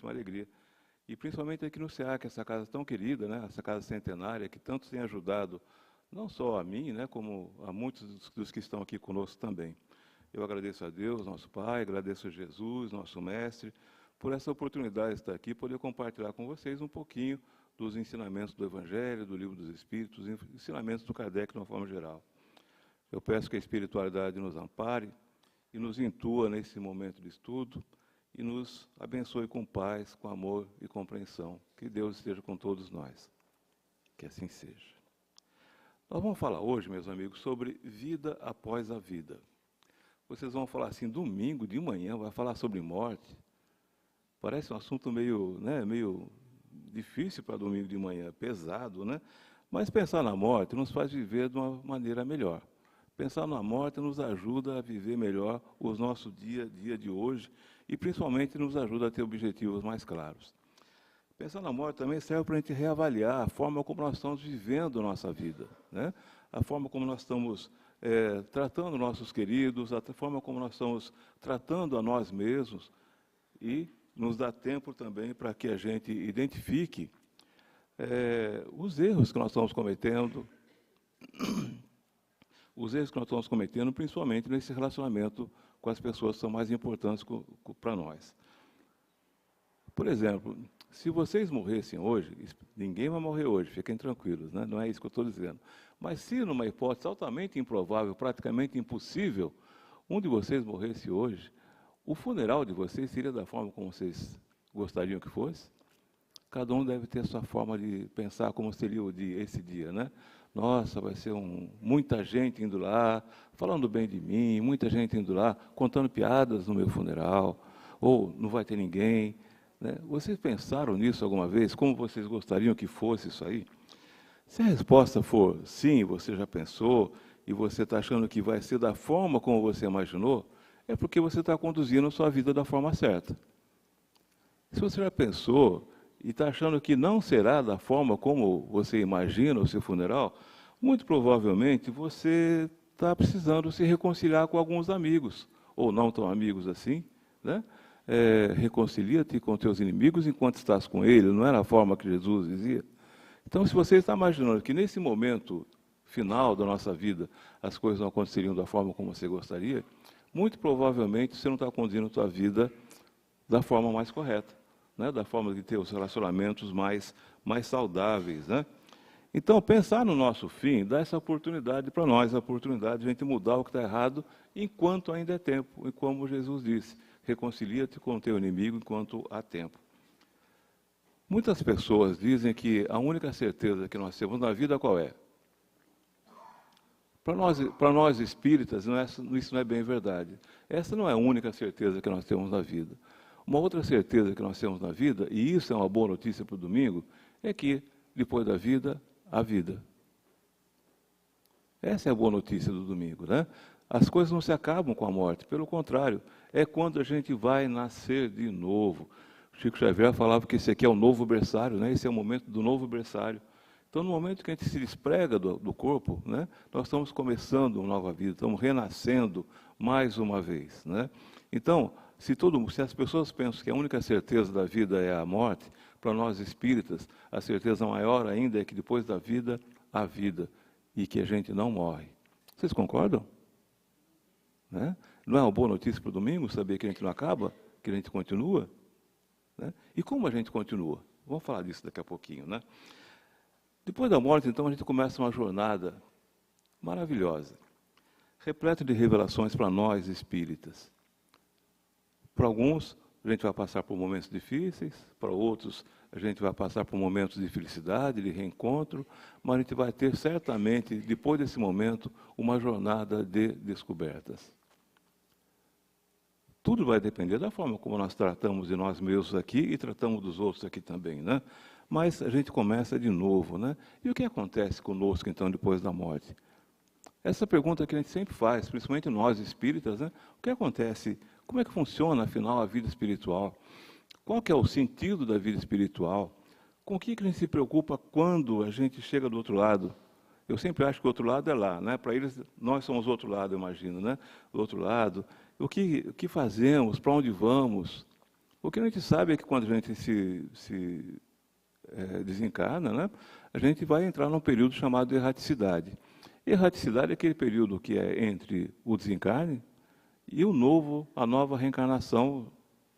uma alegria. E principalmente aqui no SEAC, essa casa tão querida, né, essa casa centenária, que tanto tem ajudado, não só a mim, né, como a muitos dos que estão aqui conosco também. Eu agradeço a Deus, nosso Pai, agradeço a Jesus, nosso Mestre, por essa oportunidade de estar aqui, poder compartilhar com vocês um pouquinho dos ensinamentos do Evangelho, do Livro dos Espíritos, ensinamentos do Kardec de uma forma geral. Eu peço que a espiritualidade nos ampare e nos intua nesse momento de estudo e nos abençoe com paz, com amor e compreensão. Que Deus esteja com todos nós. Que assim seja. Nós vamos falar hoje, meus amigos, sobre vida após a vida. Vocês vão falar assim, domingo de manhã, vai falar sobre morte. Parece um assunto meio difícil para domingo de manhã, pesado, né? Mas pensar na morte nos faz viver de uma maneira melhor. Pensar na morte nos ajuda a viver melhor o nosso dia a dia de hoje e, principalmente, nos ajuda a ter objetivos mais claros. Pensar na morte também serve para a gente reavaliar a forma como nós estamos vivendo a nossa vida, né? A forma como nós estamos tratando nossos queridos, a forma como nós estamos tratando a nós mesmos e nos dá tempo também para que a gente identifique os erros que nós estamos cometendo, principalmente nesse relacionamento com as pessoas que são mais importantes para nós. Por exemplo, se vocês morressem hoje, ninguém vai morrer hoje, fiquem tranquilos, né? Não é isso que eu estou dizendo. Mas se numa hipótese altamente improvável, praticamente impossível, um de vocês morresse hoje, o funeral de vocês seria da forma como vocês gostariam que fosse? Cada um deve ter sua forma de pensar como seria esse dia, né? Nossa, vai ser muita gente indo lá, falando bem de mim, muita gente indo lá, contando piadas no meu funeral, ou não vai ter ninguém, né? Vocês pensaram nisso alguma vez? Como vocês gostariam que fosse isso aí? Se a resposta for sim, você já pensou, e você está achando que vai ser da forma como você imaginou, é porque você está conduzindo a sua vida da forma certa. Se você já pensou e está achando que não será da forma como você imagina o seu funeral, muito provavelmente você está precisando se reconciliar com alguns amigos, ou não tão amigos assim, né? Reconcilia-te com teus inimigos enquanto estás com eles, não era a forma que Jesus dizia? Então, se você está imaginando que nesse momento final da nossa vida as coisas não aconteceriam da forma como você gostaria, muito provavelmente você não está conduzindo a sua vida da forma mais correta, né? Da forma de ter os relacionamentos mais saudáveis, né? Então, pensar no nosso fim dá essa oportunidade para nós, a oportunidade de a gente mudar o que está errado enquanto ainda é tempo. E como Jesus disse, reconcilia-te com o teu inimigo enquanto há tempo. Muitas pessoas dizem que a única certeza que nós temos na vida qual é? Para nós espíritas, isso não é bem verdade. Essa não é a única certeza que nós temos na vida. Uma outra certeza que nós temos na vida, e isso é uma boa notícia para o domingo, é que depois da vida, há vida. Essa é a boa notícia do domingo, né? As coisas não se acabam com a morte, pelo contrário, é quando a gente vai nascer de novo. Chico Xavier falava que esse aqui é o novo berçário, né? Esse é o momento do novo berçário. Então, no momento que a gente se desprega do corpo, né, nós estamos começando uma nova vida, estamos renascendo mais uma vez, né? Então, se as pessoas pensam que a única certeza da vida é a morte, para nós espíritas, a certeza maior ainda é que depois da vida, há vida, e que a gente não morre. Vocês concordam? Né? Não é uma boa notícia para o domingo saber que a gente não acaba, que a gente continua? Né? E como a gente continua? Vamos falar disso daqui a pouquinho, né? Depois da morte, então, a gente começa uma jornada maravilhosa, repleta de revelações para nós espíritas. Para alguns, a gente vai passar por momentos difíceis, para outros, a gente vai passar por momentos de felicidade, de reencontro, mas a gente vai ter certamente, depois desse momento, uma jornada de descobertas. Tudo vai depender da forma como nós tratamos de nós mesmos aqui e tratamos dos outros aqui também, né? Mas a gente começa de novo, né? E o que acontece conosco, então, depois da morte? Essa pergunta que a gente sempre faz, principalmente nós espíritas, né? O que acontece? Como é que funciona, afinal, a vida espiritual? Qual que é o sentido da vida espiritual? Com o que a gente se preocupa quando a gente chega do outro lado? Eu sempre acho que o outro lado é lá, né? Para eles, nós somos o outro lado, eu imagino, né? Do outro lado. O que fazemos? Para onde vamos? O que a gente sabe é que quando a gente desencarna, né, a gente vai entrar num período chamado de erraticidade. Erraticidade é aquele período que é entre o desencarne e a nova reencarnação,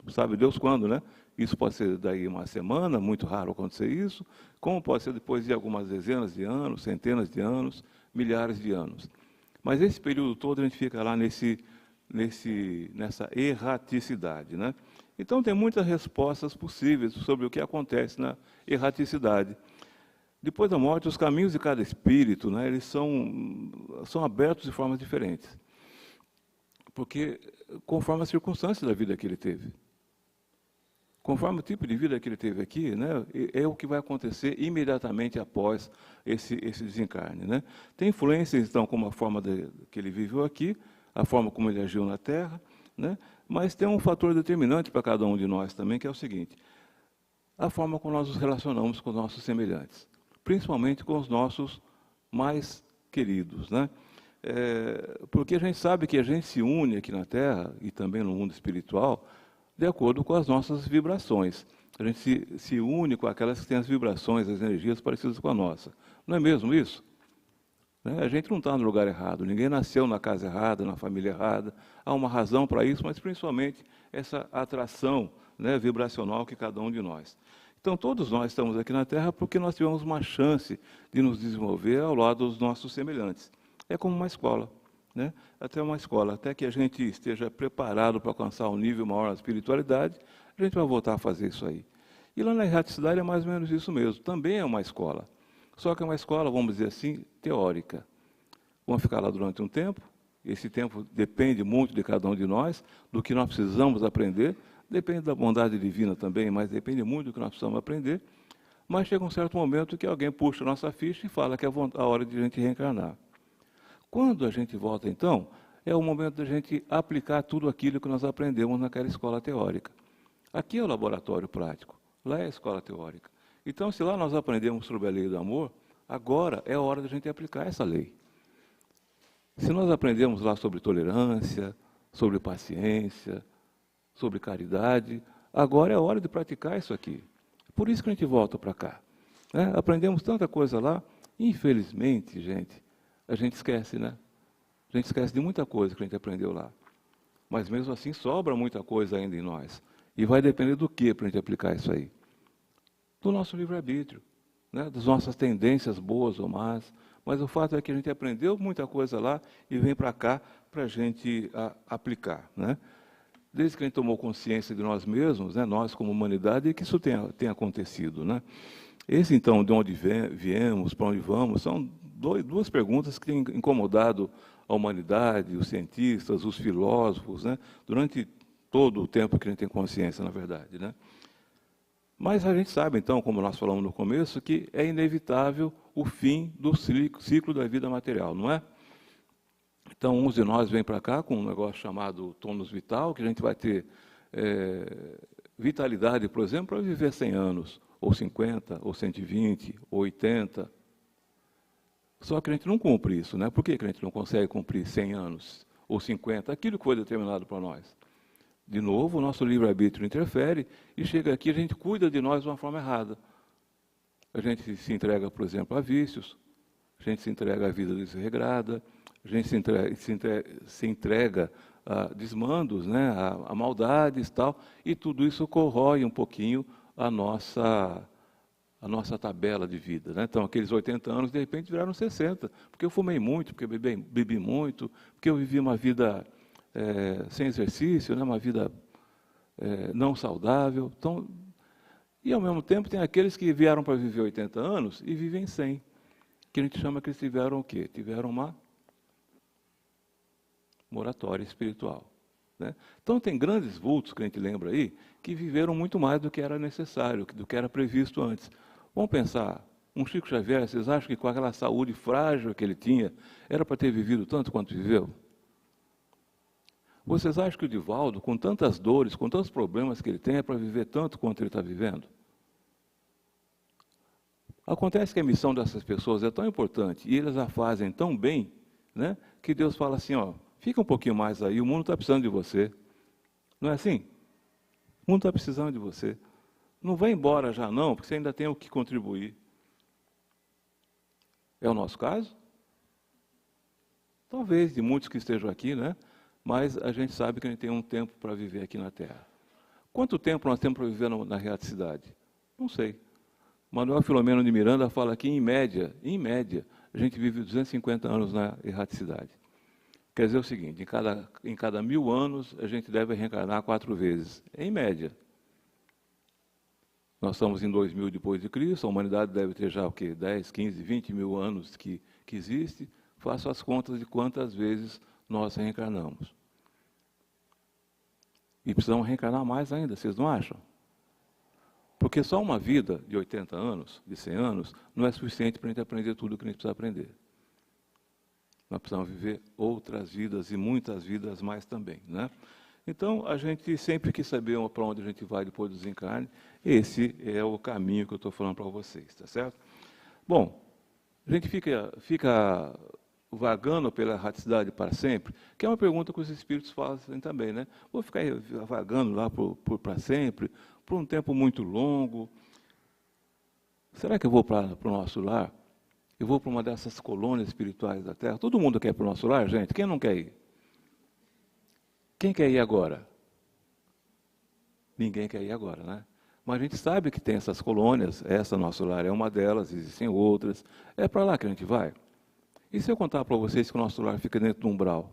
sabe Deus quando, né? Isso pode ser daí uma semana, muito raro acontecer isso, como pode ser depois de algumas dezenas de anos, centenas de anos, milhares de anos. Mas esse período todo a gente fica lá nessa erraticidade, né? Então tem muitas respostas possíveis sobre o que acontece na erraticidade. Depois da morte, os caminhos de cada espírito, né, eles são abertos de formas diferentes. Porque conforme as circunstâncias da vida que ele teve. Conforme o tipo de vida que ele teve aqui, né, é o que vai acontecer imediatamente após esse desencarne. Né? Tem influências, então, como a forma que ele viveu aqui, a forma como ele agiu na Terra, né? Mas tem um fator determinante para cada um de nós também, que é o seguinte: a forma como nós nos relacionamos com os nossos semelhantes, principalmente com os nossos mais queridos. Né? Porque a gente sabe que a gente se une aqui na Terra, e também no mundo espiritual, de acordo com as nossas vibrações. A gente se une com aquelas que têm as vibrações, as energias parecidas com a nossa. Não é mesmo isso? A gente não está no lugar errado, ninguém nasceu na casa errada, na família errada. Há uma razão para isso, mas principalmente essa atração, né, vibracional que cada um de nós. Então, todos nós estamos aqui na Terra porque nós tivemos uma chance de nos desenvolver ao lado dos nossos semelhantes. É como uma escola. Né? Até que a gente esteja preparado para alcançar um nível maior na espiritualidade, a gente vai voltar a fazer isso aí. E lá na erraticidade é mais ou menos isso mesmo, também é uma escola. Só que é uma escola, vamos dizer assim, teórica. Vamos ficar lá durante um tempo, esse tempo depende muito de cada um de nós, do que nós precisamos aprender, depende da bondade divina também, mas depende muito do que nós precisamos aprender. Mas chega um certo momento que alguém puxa a nossa ficha e fala que é a hora de a gente reencarnar. Quando a gente volta, então, é o momento da gente aplicar tudo aquilo que nós aprendemos naquela escola teórica. Aqui é o laboratório prático, lá é a escola teórica. Então, se lá nós aprendemos sobre a lei do amor, agora é a hora da gente aplicar essa lei. Se nós aprendemos lá sobre tolerância, sobre paciência, sobre caridade, agora é a hora de praticar isso aqui. Por isso que a gente volta para cá. Né? Aprendemos tanta coisa lá, infelizmente, gente, a gente esquece, né? A gente esquece de muita coisa que a gente aprendeu lá. Mas mesmo assim sobra muita coisa ainda em nós. E vai depender do que para a gente aplicar isso aí? Do nosso livre-arbítrio, né? Das nossas tendências boas ou más. Mas o fato é que a gente aprendeu muita coisa lá e vem para cá para a gente aplicar. Né? Desde que a gente tomou consciência de nós mesmos, né? Nós como humanidade, e que isso tem acontecido. Né? Esse, então, de onde viemos, para onde vamos, são duas perguntas que têm incomodado a humanidade, os cientistas, os filósofos, né? Durante todo o tempo que a gente tem consciência, na verdade. Né? Mas a gente sabe, então, como nós falamos no começo, que é inevitável o fim do ciclo da vida material, não é? Então, uns de nós vêm para cá com um negócio chamado tônus vital, que a gente vai ter vitalidade, por exemplo, para viver 100 anos, ou 50, ou 120, ou 80. Só que a gente não cumpre isso, né? Por que a gente não consegue cumprir 100 anos, ou 50, aquilo que foi determinado para nós? De novo, o nosso livre-arbítrio interfere e chega aqui, a gente cuida de nós de uma forma errada. A gente se entrega, por exemplo, a vícios, a gente se entrega à vida desregrada, a gente se entrega a desmandos, né, a maldades e tal, e tudo isso corrói um pouquinho a nossa tabela de vida. Né? Então, aqueles 80 anos, de repente, viraram 60, porque eu fumei muito, porque eu bebi muito, porque eu vivi uma vida sem exercício, né, uma vida não saudável. Então, e, ao mesmo tempo, tem aqueles que vieram para viver 80 anos e vivem 100, que a gente chama que eles tiveram o quê? Tiveram uma moratória espiritual. Né? Então, tem grandes vultos, que a gente lembra aí, que viveram muito mais do que era necessário, do que era previsto antes. Vamos pensar, um Chico Xavier, vocês acham que com aquela saúde frágil que ele tinha, era para ter vivido tanto quanto viveu? Vocês acham que o Divaldo, com tantas dores, com tantos problemas que ele tem, é para viver tanto quanto ele está vivendo? Acontece que a missão dessas pessoas é tão importante e eles a fazem tão bem, né, que Deus fala assim, ó, fica um pouquinho mais aí, o mundo está precisando de você. Não é assim? O mundo está precisando de você. Não vai embora já não, porque você ainda tem o que contribuir. É o nosso caso? Talvez, de muitos que estejam aqui, né? Mas a gente sabe que a gente tem um tempo para viver aqui na Terra. Quanto tempo nós temos para viver na erraticidade? Não sei. Manuel Filomeno de Miranda fala que, em média, a gente vive 250 anos na erraticidade. Quer dizer o seguinte, em cada 1000 anos, a gente deve reencarnar 4 vezes, em média. Nós estamos em 2000 depois de Cristo, a humanidade deve ter já o quê? 10, 15, 20 mil anos que existe. Faço as contas de quantas vezes nós reencarnamos. E precisamos reencarnar mais ainda, vocês não acham? Porque só uma vida de 80 anos, de 100 anos, não é suficiente para a gente aprender tudo o que a gente precisa aprender. Nós precisamos viver outras vidas e muitas vidas mais também, né? Então, a gente sempre quis saber para onde a gente vai depois do desencarne. Esse é o caminho que eu estou falando para vocês, tá certo? Bom, a gente fica vagando pela erraticidade para sempre, que é uma pergunta que os espíritos fazem também, né? Vou ficar vagando lá para sempre, por um tempo muito longo. Será que eu vou para o nosso lar? Eu vou para uma dessas colônias espirituais da Terra? Todo mundo quer ir para o nosso lar, gente? Quem não quer ir? Quem quer ir agora? Ninguém quer ir agora, né? Mas a gente sabe que tem essas colônias, essa nosso lar é uma delas, existem outras. É para lá que a gente vai. E se eu contar para vocês que o nosso lar fica dentro do umbral?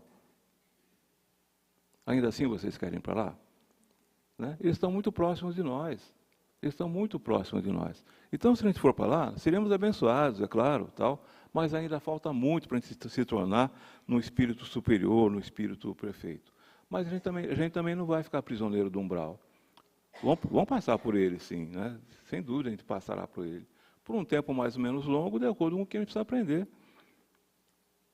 Ainda assim vocês querem ir para lá? Né? Eles estão muito próximos de nós. Eles estão muito próximos de nós. Então, se a gente for para lá, seremos abençoados, é claro, tal, mas ainda falta muito para a gente se tornar no espírito superior, no espírito perfeito. Mas a gente também não vai ficar prisioneiro do umbral. Vamos passar por ele, sim, né? Sem dúvida a gente passará por ele. Por um tempo mais ou menos longo, de acordo com o que a gente precisa aprender.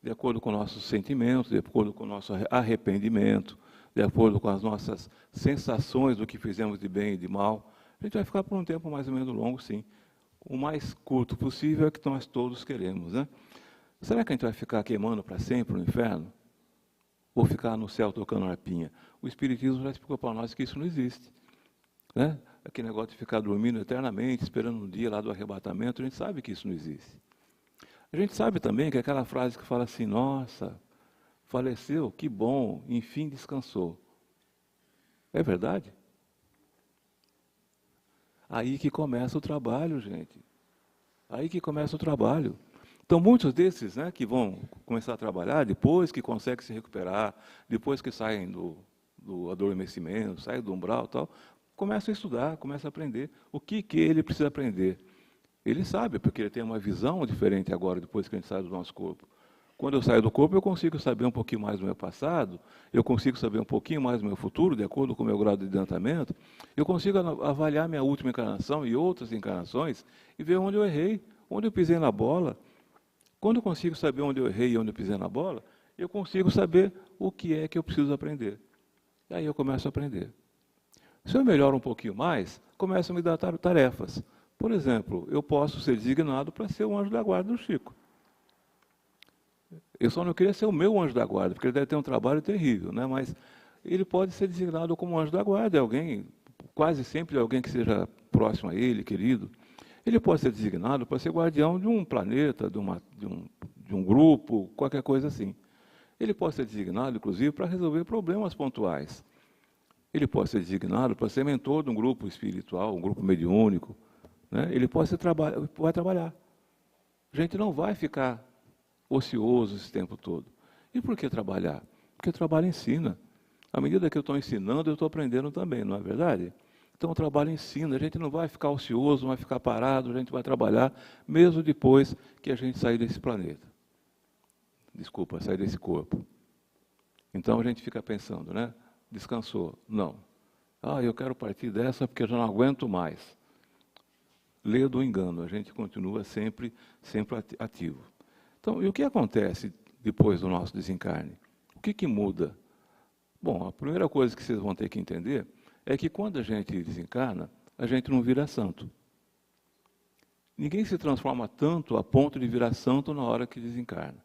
De acordo com nossos sentimentos, de acordo com o nosso arrependimento, de acordo com as nossas sensações do que fizemos de bem e de mal. A gente vai ficar por um tempo mais ou menos longo, sim. O mais curto possível é o que nós todos queremos, né? Será que a gente vai ficar queimando para sempre no inferno? Ou ficar no céu tocando arpinha? O Espiritismo já explicou para nós que isso não existe. Né? Aquele negócio de ficar dormindo eternamente, esperando um dia lá do arrebatamento, a gente sabe que isso não existe. A gente sabe também que é aquela frase que fala assim, nossa, faleceu, que bom, enfim descansou. É verdade? Aí que começa o trabalho, gente. Aí que começa o trabalho. Então, muitos desses, né, que vão começar a trabalhar, depois que conseguem se recuperar, depois que saem do adormecimento, saem do umbral e tal, começam a estudar, começam a aprender. O que ele precisa aprender? Ele sabe, porque ele tem uma visão diferente agora, depois que a gente sai do nosso corpo. Quando eu saio do corpo, eu consigo saber um pouquinho mais do meu passado, eu consigo saber um pouquinho mais do meu futuro, de acordo com o meu grau de adiantamento, eu consigo avaliar minha última encarnação e outras encarnações e ver onde eu errei, onde eu pisei na bola. Quando eu consigo saber onde eu errei e onde eu pisei na bola, eu consigo saber o que é que eu preciso aprender. E aí eu começo a aprender. Se eu melhoro um pouquinho mais, começam a me dar tarefas. Por exemplo, eu posso ser designado para ser o anjo da guarda do Chico. Eu só não queria ser o meu anjo da guarda, porque ele deve ter um trabalho terrível, né? Mas ele pode ser designado como anjo da guarda, alguém, quase sempre alguém que seja próximo a ele, querido. Ele pode ser designado para ser guardião de um planeta, de um grupo, qualquer coisa assim. Ele pode ser designado, inclusive, para resolver problemas pontuais. Ele pode ser designado para ser mentor de um grupo espiritual, um grupo mediúnico. Né? Ele vai trabalhar. A gente não vai ficar ocioso esse tempo todo. E por que trabalhar? Porque o trabalho ensina. À medida que eu estou ensinando, eu estou aprendendo também, não é verdade? Então o trabalho ensina, a gente não vai ficar ocioso, não vai ficar parado, a gente vai trabalhar, mesmo depois que a gente sair desse planeta. Desculpa, sair desse corpo. Então a gente fica pensando, né? Descansou? Não. Eu quero partir dessa porque eu já não aguento mais. Lê do engano, a gente continua sempre ativo. Então, e o que acontece depois do nosso desencarne? O que muda? Bom, a primeira coisa que vocês vão ter que entender é que quando a gente desencarna, a gente não vira santo. Ninguém se transforma tanto a ponto de virar santo na hora que desencarna.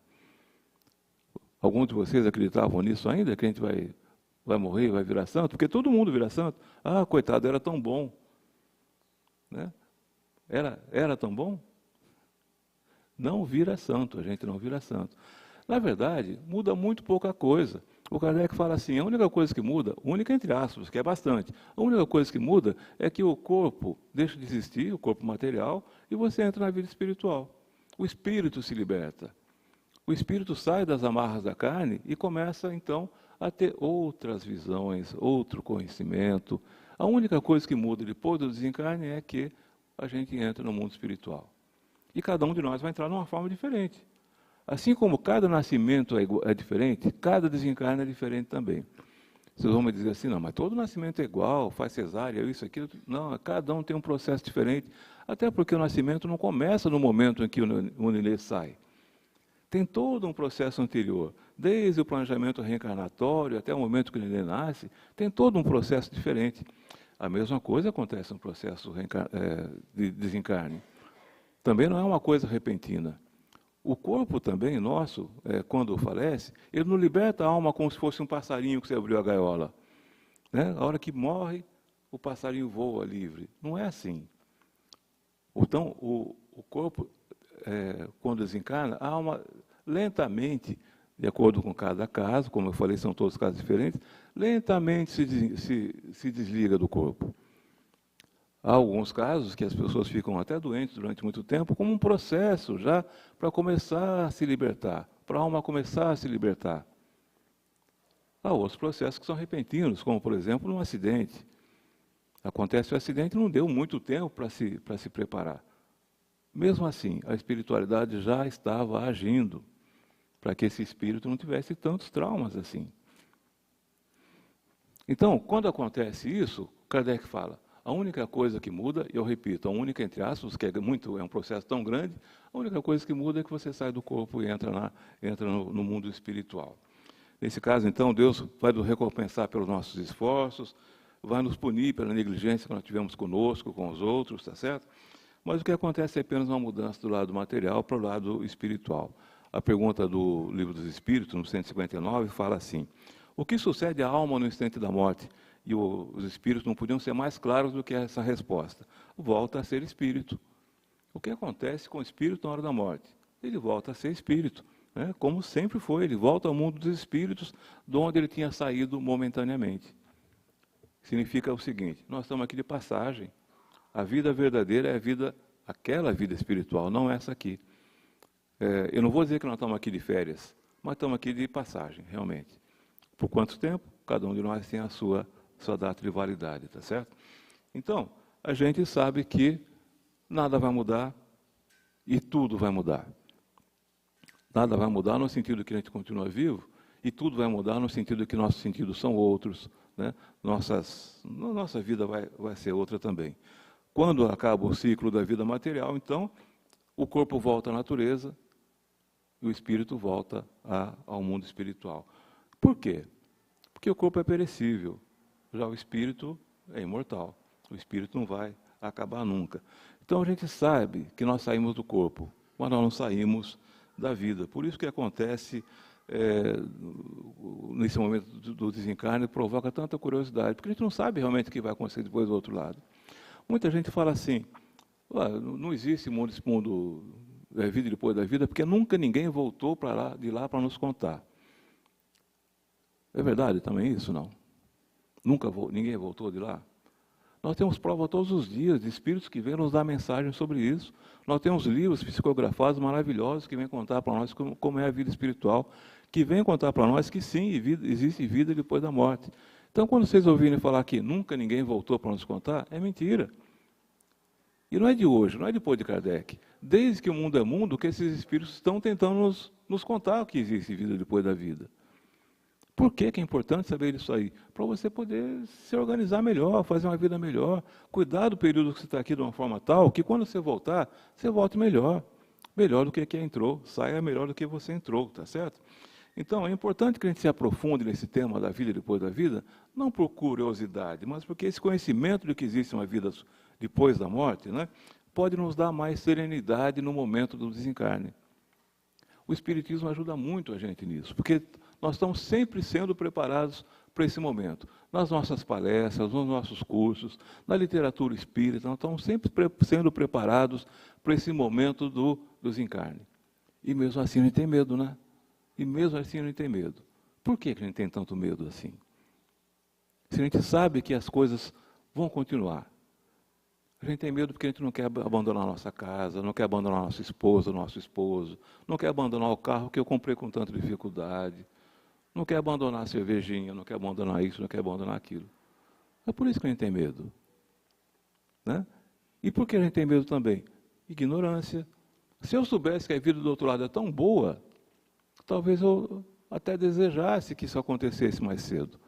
Alguns de vocês acreditavam nisso ainda? Que a gente vai vai morrer, vai virar santo, porque todo mundo vira santo. Ah, coitado, era tão bom. Né? Era tão bom? Não vira santo, a gente não vira santo. Na verdade, muda muito pouca coisa. O Kardec fala assim, a única coisa que muda, única entre aspas, que é bastante, a única coisa que muda é que o corpo deixa de existir, o corpo material, e você entra na vida espiritual. O espírito se liberta. O espírito sai das amarras da carne e começa, então, a ter outras visões, outro conhecimento. A única coisa que muda depois do desencarne é que a gente entra no mundo espiritual. E cada um de nós vai entrar numa forma diferente. Assim como cada nascimento é diferente, cada desencarne é diferente também. Vocês vão me dizer assim, não, mas todo nascimento é igual, faz cesárea, isso, aquilo. Não, cada um tem um processo diferente. Até porque o nascimento não começa no momento em que o nenê sai. Tem todo um processo anterior. Desde o planejamento reencarnatório até o momento que o nenê nasce, tem todo um processo diferente. A mesma coisa acontece no processo de desencarne. Também não é uma coisa repentina. O corpo também, nosso, quando falece, ele não liberta a alma como se fosse um passarinho que você abriu a gaiola. Né? A hora que morre, o passarinho voa livre. Não é assim. Então, o corpo, quando desencarna, a alma lentamente, de acordo com cada caso, como eu falei, são todos casos diferentes, lentamente se desliga do corpo. Há alguns casos que as pessoas ficam até doentes durante muito tempo, como um processo já para começar a se libertar, para a alma começar a se libertar. Há outros processos que são repentinos, como, por exemplo, um acidente. Acontece o acidente e não deu muito tempo para se preparar. Mesmo assim, a espiritualidade já estava agindo para que esse espírito não tivesse tantos traumas assim. Então, quando acontece isso, Kardec fala, a única coisa que muda, e eu repito, a única entre aspas, que é um processo tão grande, a única coisa que muda é que você sai do corpo e entra no mundo espiritual. Nesse caso, então, Deus vai nos recompensar pelos nossos esforços, vai nos punir pela negligência que nós tivemos conosco, com os outros, tá certo? Mas o que acontece é apenas uma mudança do lado material para o lado espiritual. A pergunta do Livro dos Espíritos, no 159, fala assim, o que sucede à alma no instante da morte? E os espíritos não podiam ser mais claros do que essa resposta. Volta a ser espírito. O que acontece com o espírito na hora da morte? Ele volta a ser espírito, né? Como sempre foi, ele volta ao mundo dos espíritos, de onde ele tinha saído momentaneamente. Significa o seguinte, nós estamos aqui de passagem. A vida verdadeira é aquela vida espiritual, não essa aqui. Eu não vou dizer que nós estamos aqui de férias, mas estamos aqui de passagem, realmente. Por quanto tempo? Cada um de nós tem a sua data de validade, tá certo? Então, a gente sabe que nada vai mudar e tudo vai mudar. Nada vai mudar no sentido que a gente continua vivo e tudo vai mudar no sentido que nossos sentidos são outros, né? Nossa vida vai ser outra também. Quando acaba o ciclo da vida material, então, o corpo volta à natureza e o espírito volta ao mundo espiritual. Por quê? Porque o corpo é perecível, já o espírito é imortal. O espírito não vai acabar nunca. Então a gente sabe que nós saímos do corpo, mas nós não saímos da vida. Por isso que acontece, nesse momento do desencarne, provoca tanta curiosidade, porque a gente não sabe realmente o que vai acontecer depois do outro lado. Muita gente fala assim, não existe vida depois da vida, porque nunca ninguém voltou de lá para nos contar. É verdade também isso, não? Ninguém voltou de lá? Nós temos prova todos os dias de espíritos que vêm nos dar mensagem sobre isso. Nós temos livros psicografados maravilhosos que vêm contar para nós como é a vida espiritual, que vêm contar para nós que sim, existe vida depois da morte. Então, quando vocês ouvirem falar que nunca ninguém voltou para nos contar, é mentira. E não é de hoje, não é depois de Kardec. Desde que o mundo é mundo, que esses espíritos estão tentando nos contar que existe vida depois da vida. Por que é importante saber isso aí? Para você poder se organizar melhor, fazer uma vida melhor, cuidar do período que você está aqui de uma forma tal que quando você voltar, você volte melhor. Melhor do que quem entrou, saia melhor do que você entrou, tá certo? Então, é importante que a gente se aprofunde nesse tema da vida depois da vida, não por curiosidade, mas porque esse conhecimento de que existe uma vida depois da morte, né, pode nos dar mais serenidade no momento do desencarne. O Espiritismo ajuda muito a gente nisso, porque nós estamos sempre sendo preparados para esse momento. Nas nossas palestras, nos nossos cursos, na literatura espírita, nós estamos sempre sendo preparados para esse momento do desencarne. E mesmo assim a gente tem medo, né? E mesmo assim a gente tem medo. Por que a gente tem tanto medo assim? Se a gente sabe que as coisas vão continuar. A gente tem medo porque a gente não quer abandonar a nossa casa, não quer abandonar a nossa esposa, nosso esposo, não quer abandonar o carro que eu comprei com tanta dificuldade, não quer abandonar a cervejinha, não quer abandonar isso, não quer abandonar aquilo. É por isso que a gente tem medo. Né? E por que a gente tem medo também? Ignorância. Se eu soubesse que a vida do outro lado é tão boa, talvez eu até desejasse que isso acontecesse mais cedo.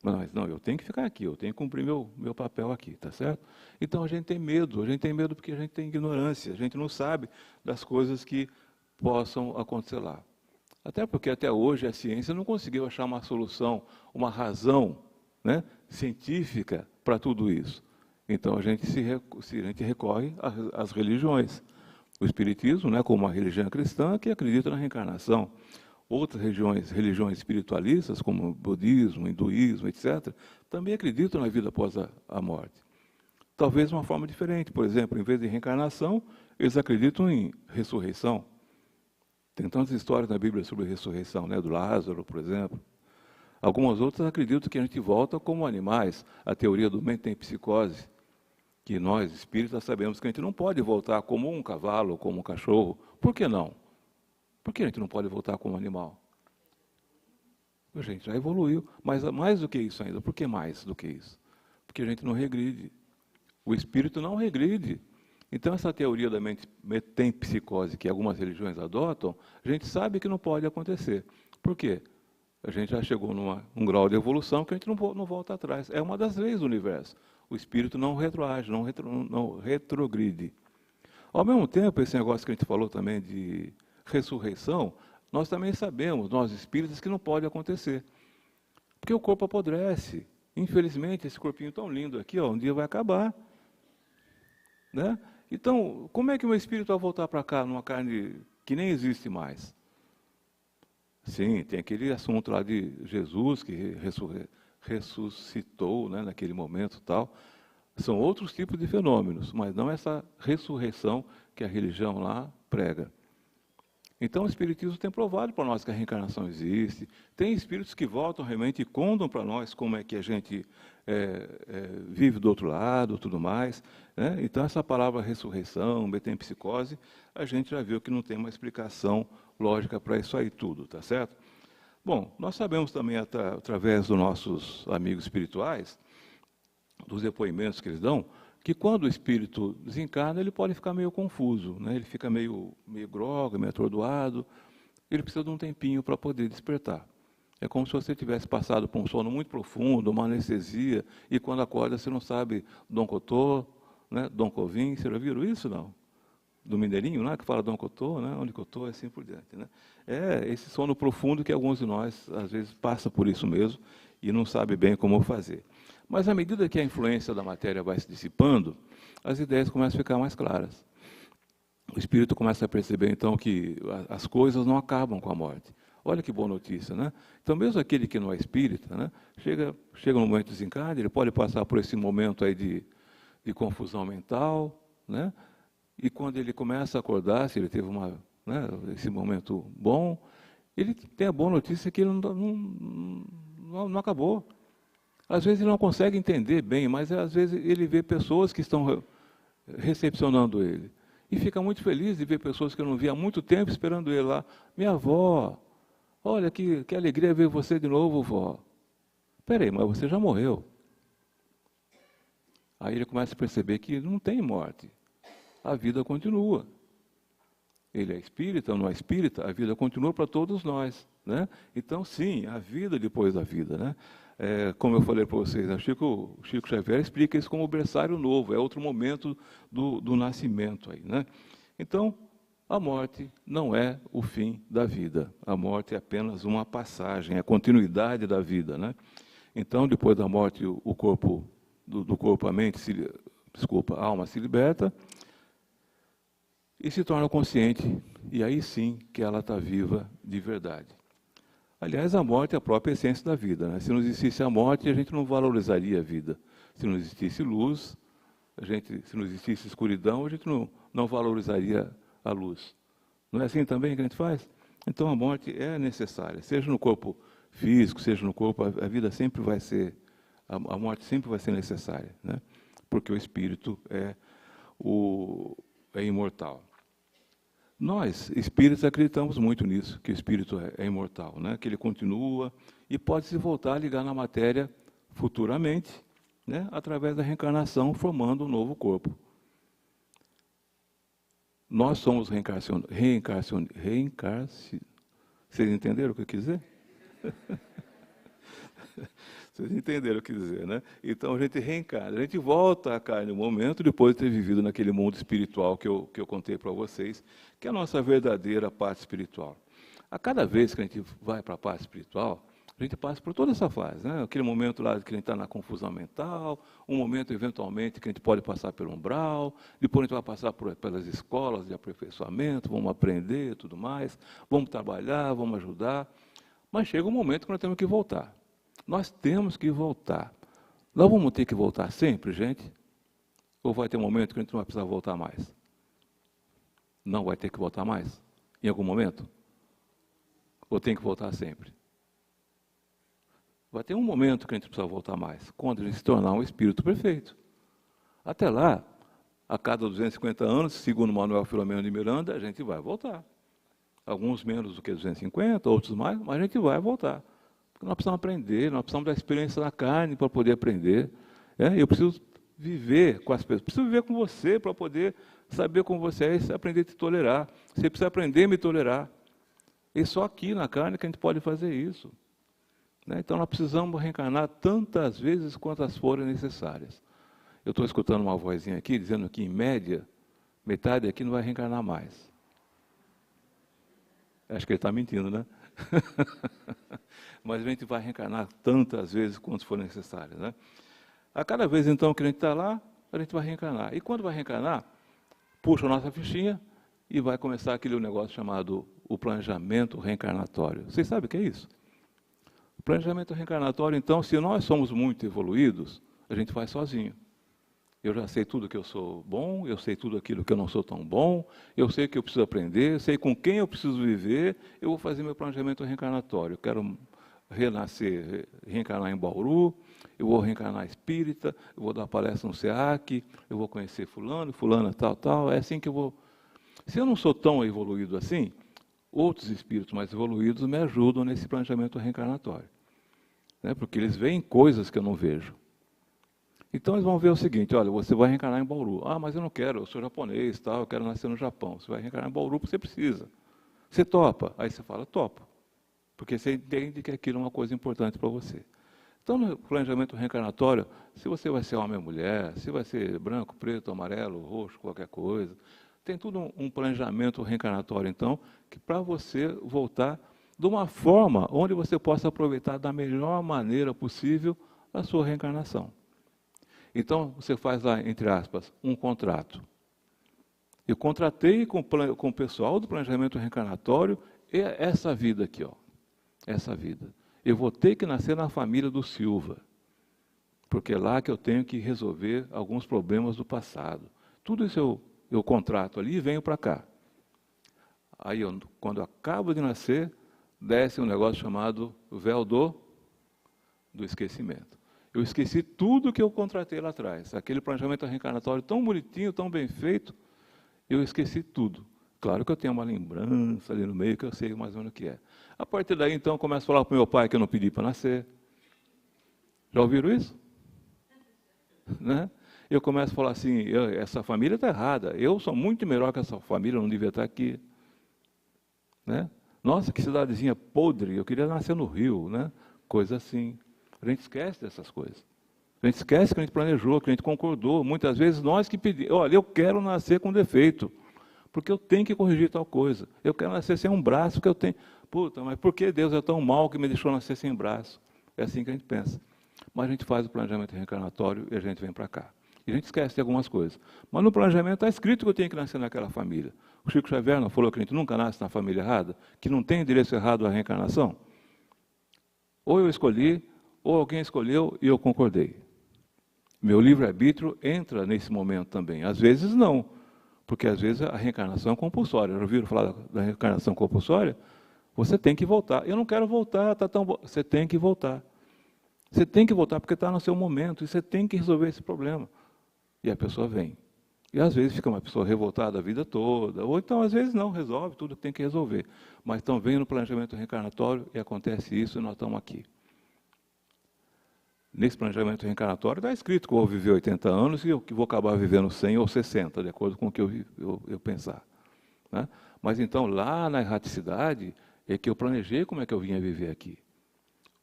Mas não, eu tenho que ficar aqui, eu tenho que cumprir meu papel aqui, tá certo? Então a gente tem medo porque a gente tem ignorância, a gente não sabe das coisas que possam acontecer lá. Até porque até hoje a ciência não conseguiu achar uma solução, uma razão, né, científica para tudo isso. Então a gente recorre às religiões. O Espiritismo, né, como uma religião cristã que acredita na reencarnação. Outras religiões espiritualistas, como o budismo, o hinduísmo, etc., também acreditam na vida após a morte. Talvez de uma forma diferente. Por exemplo, em vez de reencarnação, eles acreditam em ressurreição. Tem tantas histórias na Bíblia sobre ressurreição, né, do Lázaro, por exemplo. Algumas outras acreditam que a gente volta como animais. A teoria do metempsicose, que nós, espíritas, sabemos que a gente não pode voltar como um cavalo, como um cachorro. Por que não? Por que a gente não pode voltar como animal? A gente já evoluiu, mas mais do que isso ainda. Por que mais do que isso? Porque a gente não regride. O espírito não regride. Então, essa teoria da metempsicose que algumas religiões adotam, a gente sabe que não pode acontecer. Por quê? A gente já chegou num grau de evolução que a gente não volta atrás. É uma das leis do universo. O espírito não retroage, não retrogride. Ao mesmo tempo, esse negócio que a gente falou também de ressurreição, nós também sabemos, nós espíritas, que não pode acontecer. Porque o corpo apodrece. Infelizmente, esse corpinho tão lindo aqui, ó, um dia vai acabar. Né? Então, como é que o meu espírito vai voltar para cá, numa carne que nem existe mais? Sim, tem aquele assunto lá de Jesus, que ressuscitou, né, naquele momento tal. São outros tipos de fenômenos, mas não essa ressurreição que a religião lá prega. Então, o Espiritismo tem provado para nós que a reencarnação existe. Tem espíritos que voltam realmente e contam para nós como é que a gente vive do outro lado, tudo mais. Né? Então, essa palavra ressurreição, metempsicose, a gente já viu que não tem uma explicação lógica para isso aí tudo, tá certo? Bom, nós sabemos também, através dos nossos amigos espirituais, dos depoimentos que eles dão, que quando o espírito desencarna, ele pode ficar meio confuso, né? Ele fica meio grogue, meio atordoado, ele precisa de um tempinho para poder despertar. É como se você tivesse passado por um sono muito profundo, uma anestesia, e quando acorda você não sabe Dom Cotô, né? Dom Covim, vocês já viram isso, não? Do Mineirinho, né? Que fala Dom Cotô, né? Onde Cotô, assim por diante. Né? É esse sono profundo que alguns de nós, às vezes, passa por isso mesmo e não sabe bem como fazer. Mas, à medida que a influência da matéria vai se dissipando, as ideias começam a ficar mais claras. O espírito começa a perceber, então, que as coisas não acabam com a morte. Olha que boa notícia, né? Então, mesmo aquele que não é espírita, né, chega no momento de desencarne, ele pode passar por esse momento aí de confusão mental, né? E quando ele começa a acordar, se ele teve esse momento bom, ele tem a boa notícia que ele não acabou. Às vezes ele não consegue entender bem, mas às vezes ele vê pessoas que estão recepcionando ele. E fica muito feliz de ver pessoas que eu não via há muito tempo esperando ele lá. Minha avó, olha que alegria ver você de novo, vó. Peraí, mas você já morreu. Aí ele começa a perceber que não tem morte. A vida continua. Ele é espírita ou não é espírita, a vida continua para todos nós. Né? Então, sim, a vida depois da vida. Né? Como eu falei para vocês, né? O Chico Xavier explica isso como o berçário novo, é outro momento do nascimento. Aí, né? Então, a morte não é o fim da vida. A morte é apenas uma passagem, é a continuidade da vida. Né? Então, depois da morte, o corpo, do corpo, a mente, a alma se liberta, e se torna consciente, e aí sim que ela está viva de verdade. Aliás, a morte é a própria essência da vida, né? Se não existisse a morte, a gente não valorizaria a vida. Se não existisse luz, se não existisse escuridão, a gente não valorizaria a luz. Não é assim também que a gente faz? Então a morte é necessária, seja no corpo físico, seja no corpo, a vida sempre vai ser, a morte sempre vai ser necessária, né? Porque o espírito é imortal. Nós, espíritos, acreditamos muito nisso, que o espírito é imortal, né? Que ele continua e pode se voltar a ligar na matéria futuramente, né? Através da reencarnação, formando um novo corpo. Nós somos Vocês entenderam o que eu quis dizer? Vocês entenderam o que dizer, né? Então a gente reencarna, a gente volta à carne no momento, depois de ter vivido naquele mundo espiritual que eu contei para vocês, que é a nossa verdadeira parte espiritual. A cada vez que a gente vai para a parte espiritual, a gente passa por toda essa fase, né? Aquele momento lá que a gente está na confusão mental, um momento, eventualmente, que a gente pode passar pelo umbral, depois a gente vai passar pelas escolas de aperfeiçoamento, vamos aprender e tudo mais, vamos trabalhar, vamos ajudar, mas chega um momento que nós temos que voltar. Nós temos que voltar. Nós vamos ter que voltar sempre, gente? Ou vai ter um momento que a gente não vai precisar voltar mais? Não vai ter que voltar mais? Em algum momento? Ou tem que voltar sempre? Vai ter um momento que a gente precisa voltar mais, quando a gente se tornar um espírito perfeito. Até lá, a cada 250 anos, segundo Manuel Filomeno de Miranda, a gente vai voltar. Alguns menos do que 250, outros mais, mas a gente vai voltar. Porque nós precisamos aprender, nós precisamos da experiência da carne para poder aprender. Eu preciso viver com as pessoas, preciso viver com você para poder saber como você é e aprender a te tolerar. Você precisa aprender a me tolerar. E só aqui na carne que a gente pode fazer isso. Então, nós precisamos reencarnar tantas vezes quantas forem necessárias. Eu estou escutando uma vozinha aqui, dizendo que, em média, metade aqui não vai reencarnar mais. Acho que ele está mentindo, né? Mas a gente vai reencarnar tantas vezes quantas forem necessárias, né? A cada vez, então, que a gente está lá, a gente vai reencarnar. E quando vai reencarnar, puxa a nossa fichinha e vai começar aquele negócio chamado o planejamento reencarnatório. Vocês sabem o que é isso? O planejamento reencarnatório, então, se nós somos muito evoluídos, a gente faz sozinho. Eu já sei tudo que eu sou bom, eu sei tudo aquilo que eu não sou tão bom, eu sei o que eu preciso aprender, eu sei com quem eu preciso viver, eu vou fazer meu planejamento reencarnatório. Eu quero renascer, reencarnar em Bauru, eu vou reencarnar espírita, eu vou dar palestra no SEAC, eu vou conhecer fulano, fulana, tal, tal, é assim que eu vou. Se eu não sou tão evoluído assim, outros espíritos mais evoluídos me ajudam nesse planejamento reencarnatório, né? Porque eles veem coisas que eu não vejo. Então eles vão ver o seguinte: olha, você vai reencarnar em Bauru. Ah, mas eu não quero, eu sou japonês, tal, eu quero nascer no Japão. Você vai reencarnar em Bauru porque você precisa. Você topa? Aí você fala, topa. Porque você entende que aquilo é uma coisa importante para você. Então, no planejamento reencarnatório, se você vai ser homem ou mulher, se vai ser branco, preto, amarelo, roxo, qualquer coisa, tem tudo um planejamento reencarnatório, então, que para você voltar de uma forma onde você possa aproveitar da melhor maneira possível a sua reencarnação. Então, você faz lá, entre aspas, um contrato. Eu contratei com o pessoal do planejamento reencarnatório essa vida aqui, ó, essa vida. Eu vou ter que nascer na família do Silva, porque é lá que eu tenho que resolver alguns problemas do passado. Tudo isso eu contrato ali e venho para cá. Aí, quando eu acabo de nascer, desce um negócio chamado véu do esquecimento. Eu esqueci tudo que eu contratei lá atrás. Aquele planejamento reencarnatório tão bonitinho, tão bem feito, eu esqueci tudo. Claro que eu tenho uma lembrança ali no meio que eu sei mais ou menos o que é. A partir daí, então, eu começo a falar para o meu pai que eu não pedi para nascer. Já ouviram isso? Né? Eu começo a falar assim, essa família está errada, eu sou muito melhor que essa família, eu não devia estar aqui. Né? Nossa, que cidadezinha podre, eu queria nascer no Rio, né? Coisa assim. A gente esquece dessas coisas. A gente esquece que a gente planejou, que a gente concordou. Muitas vezes nós que pedimos, olha, eu quero nascer com defeito, porque eu tenho que corrigir tal coisa. Eu quero nascer sem um braço que eu tenho. Puta, mas por que Deus é tão mau que me deixou nascer sem braço? É assim que a gente pensa. Mas a gente faz o planejamento reencarnatório e a gente vem para cá. E a gente esquece de algumas coisas. Mas no planejamento está escrito que eu tenho que nascer naquela família. O Chico Xavier não falou que a gente nunca nasce na família errada? Que não tem endereço errado à reencarnação? Ou eu escolhi, ou alguém escolheu e eu concordei. Meu livre-arbítrio entra nesse momento também. Às vezes não, porque às vezes a reencarnação é compulsória. Já ouviram falar da reencarnação compulsória? Você tem que voltar. Eu não quero voltar, está tão bom. Você tem que voltar. Você tem que voltar porque está no seu momento e você tem que resolver esse problema. E a pessoa vem. E às vezes fica uma pessoa revoltada a vida toda, ou então às vezes não, resolve tudo que tem que resolver. Mas então vem no planejamento reencarnatório e acontece isso e nós estamos aqui. Nesse planejamento reencarnatório está escrito que eu vou viver 80 anos e eu que vou acabar vivendo 100 ou 60, de acordo com o que eu pensar. Né? Mas então lá na erraticidade é que eu planejei como é que eu vinha viver aqui.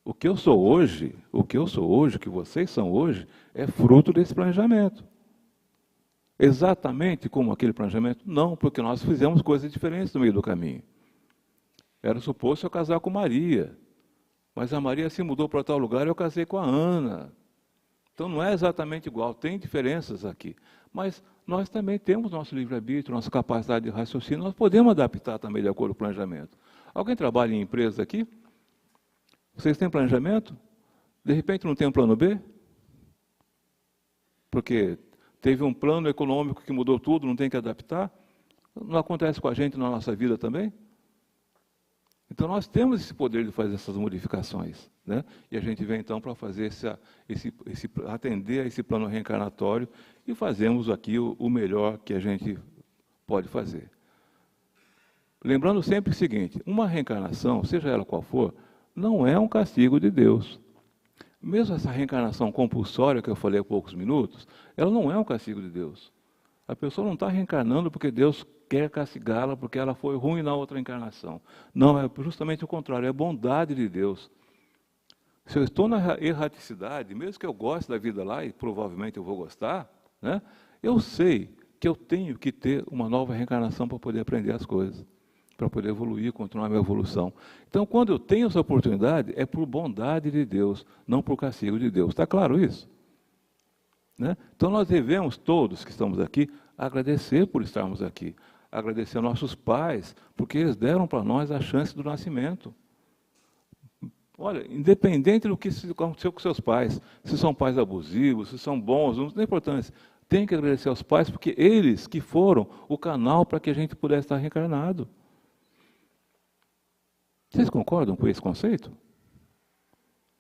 O que eu sou hoje, o que vocês são hoje, é fruto desse planejamento. Exatamente como aquele planejamento? Não, porque nós fizemos coisas diferentes no meio do caminho. Era suposto eu casar com Maria, mas a Maria se mudou para tal lugar e eu casei com a Ana. Então não é exatamente igual, tem diferenças aqui. Mas nós também temos nosso livre-arbítrio, nossa capacidade de raciocínio, nós podemos adaptar também de acordo com o planejamento. Alguém trabalha em empresa aqui? Vocês têm planejamento? De repente não tem um plano B? Porque teve um plano econômico que mudou tudo, não tem que adaptar? Não acontece com a gente na nossa vida também? Então nós temos esse poder de fazer essas modificações, né? E a gente vem então para fazer atender a esse plano reencarnatório e fazemos aqui o melhor que a gente pode fazer. Lembrando sempre o seguinte, uma reencarnação, seja ela qual for, não é um castigo de Deus. Mesmo essa reencarnação compulsória que eu falei há poucos minutos, ela não é um castigo de Deus. A pessoa não está reencarnando porque Deus quer castigá-la, porque ela foi ruim na outra encarnação. Não, é justamente o contrário, é a bondade de Deus. Se eu estou na erraticidade, mesmo que eu goste da vida lá, e provavelmente eu vou gostar, né, eu sei que eu tenho que ter uma nova reencarnação para poder aprender as coisas, para poder evoluir, continuar a minha evolução. Então, quando eu tenho essa oportunidade, é por bondade de Deus, não por castigo de Deus. Está claro isso? Né? Então, nós devemos, todos que estamos aqui, agradecer por estarmos aqui. Agradecer aos nossos pais, porque eles deram para nós a chance do nascimento. Olha, independente do que aconteceu com seus pais, se são pais abusivos, se são bons, não tem importância. Tem que agradecer aos pais, porque eles que foram o canal para que a gente pudesse estar reencarnado. Vocês concordam com esse conceito?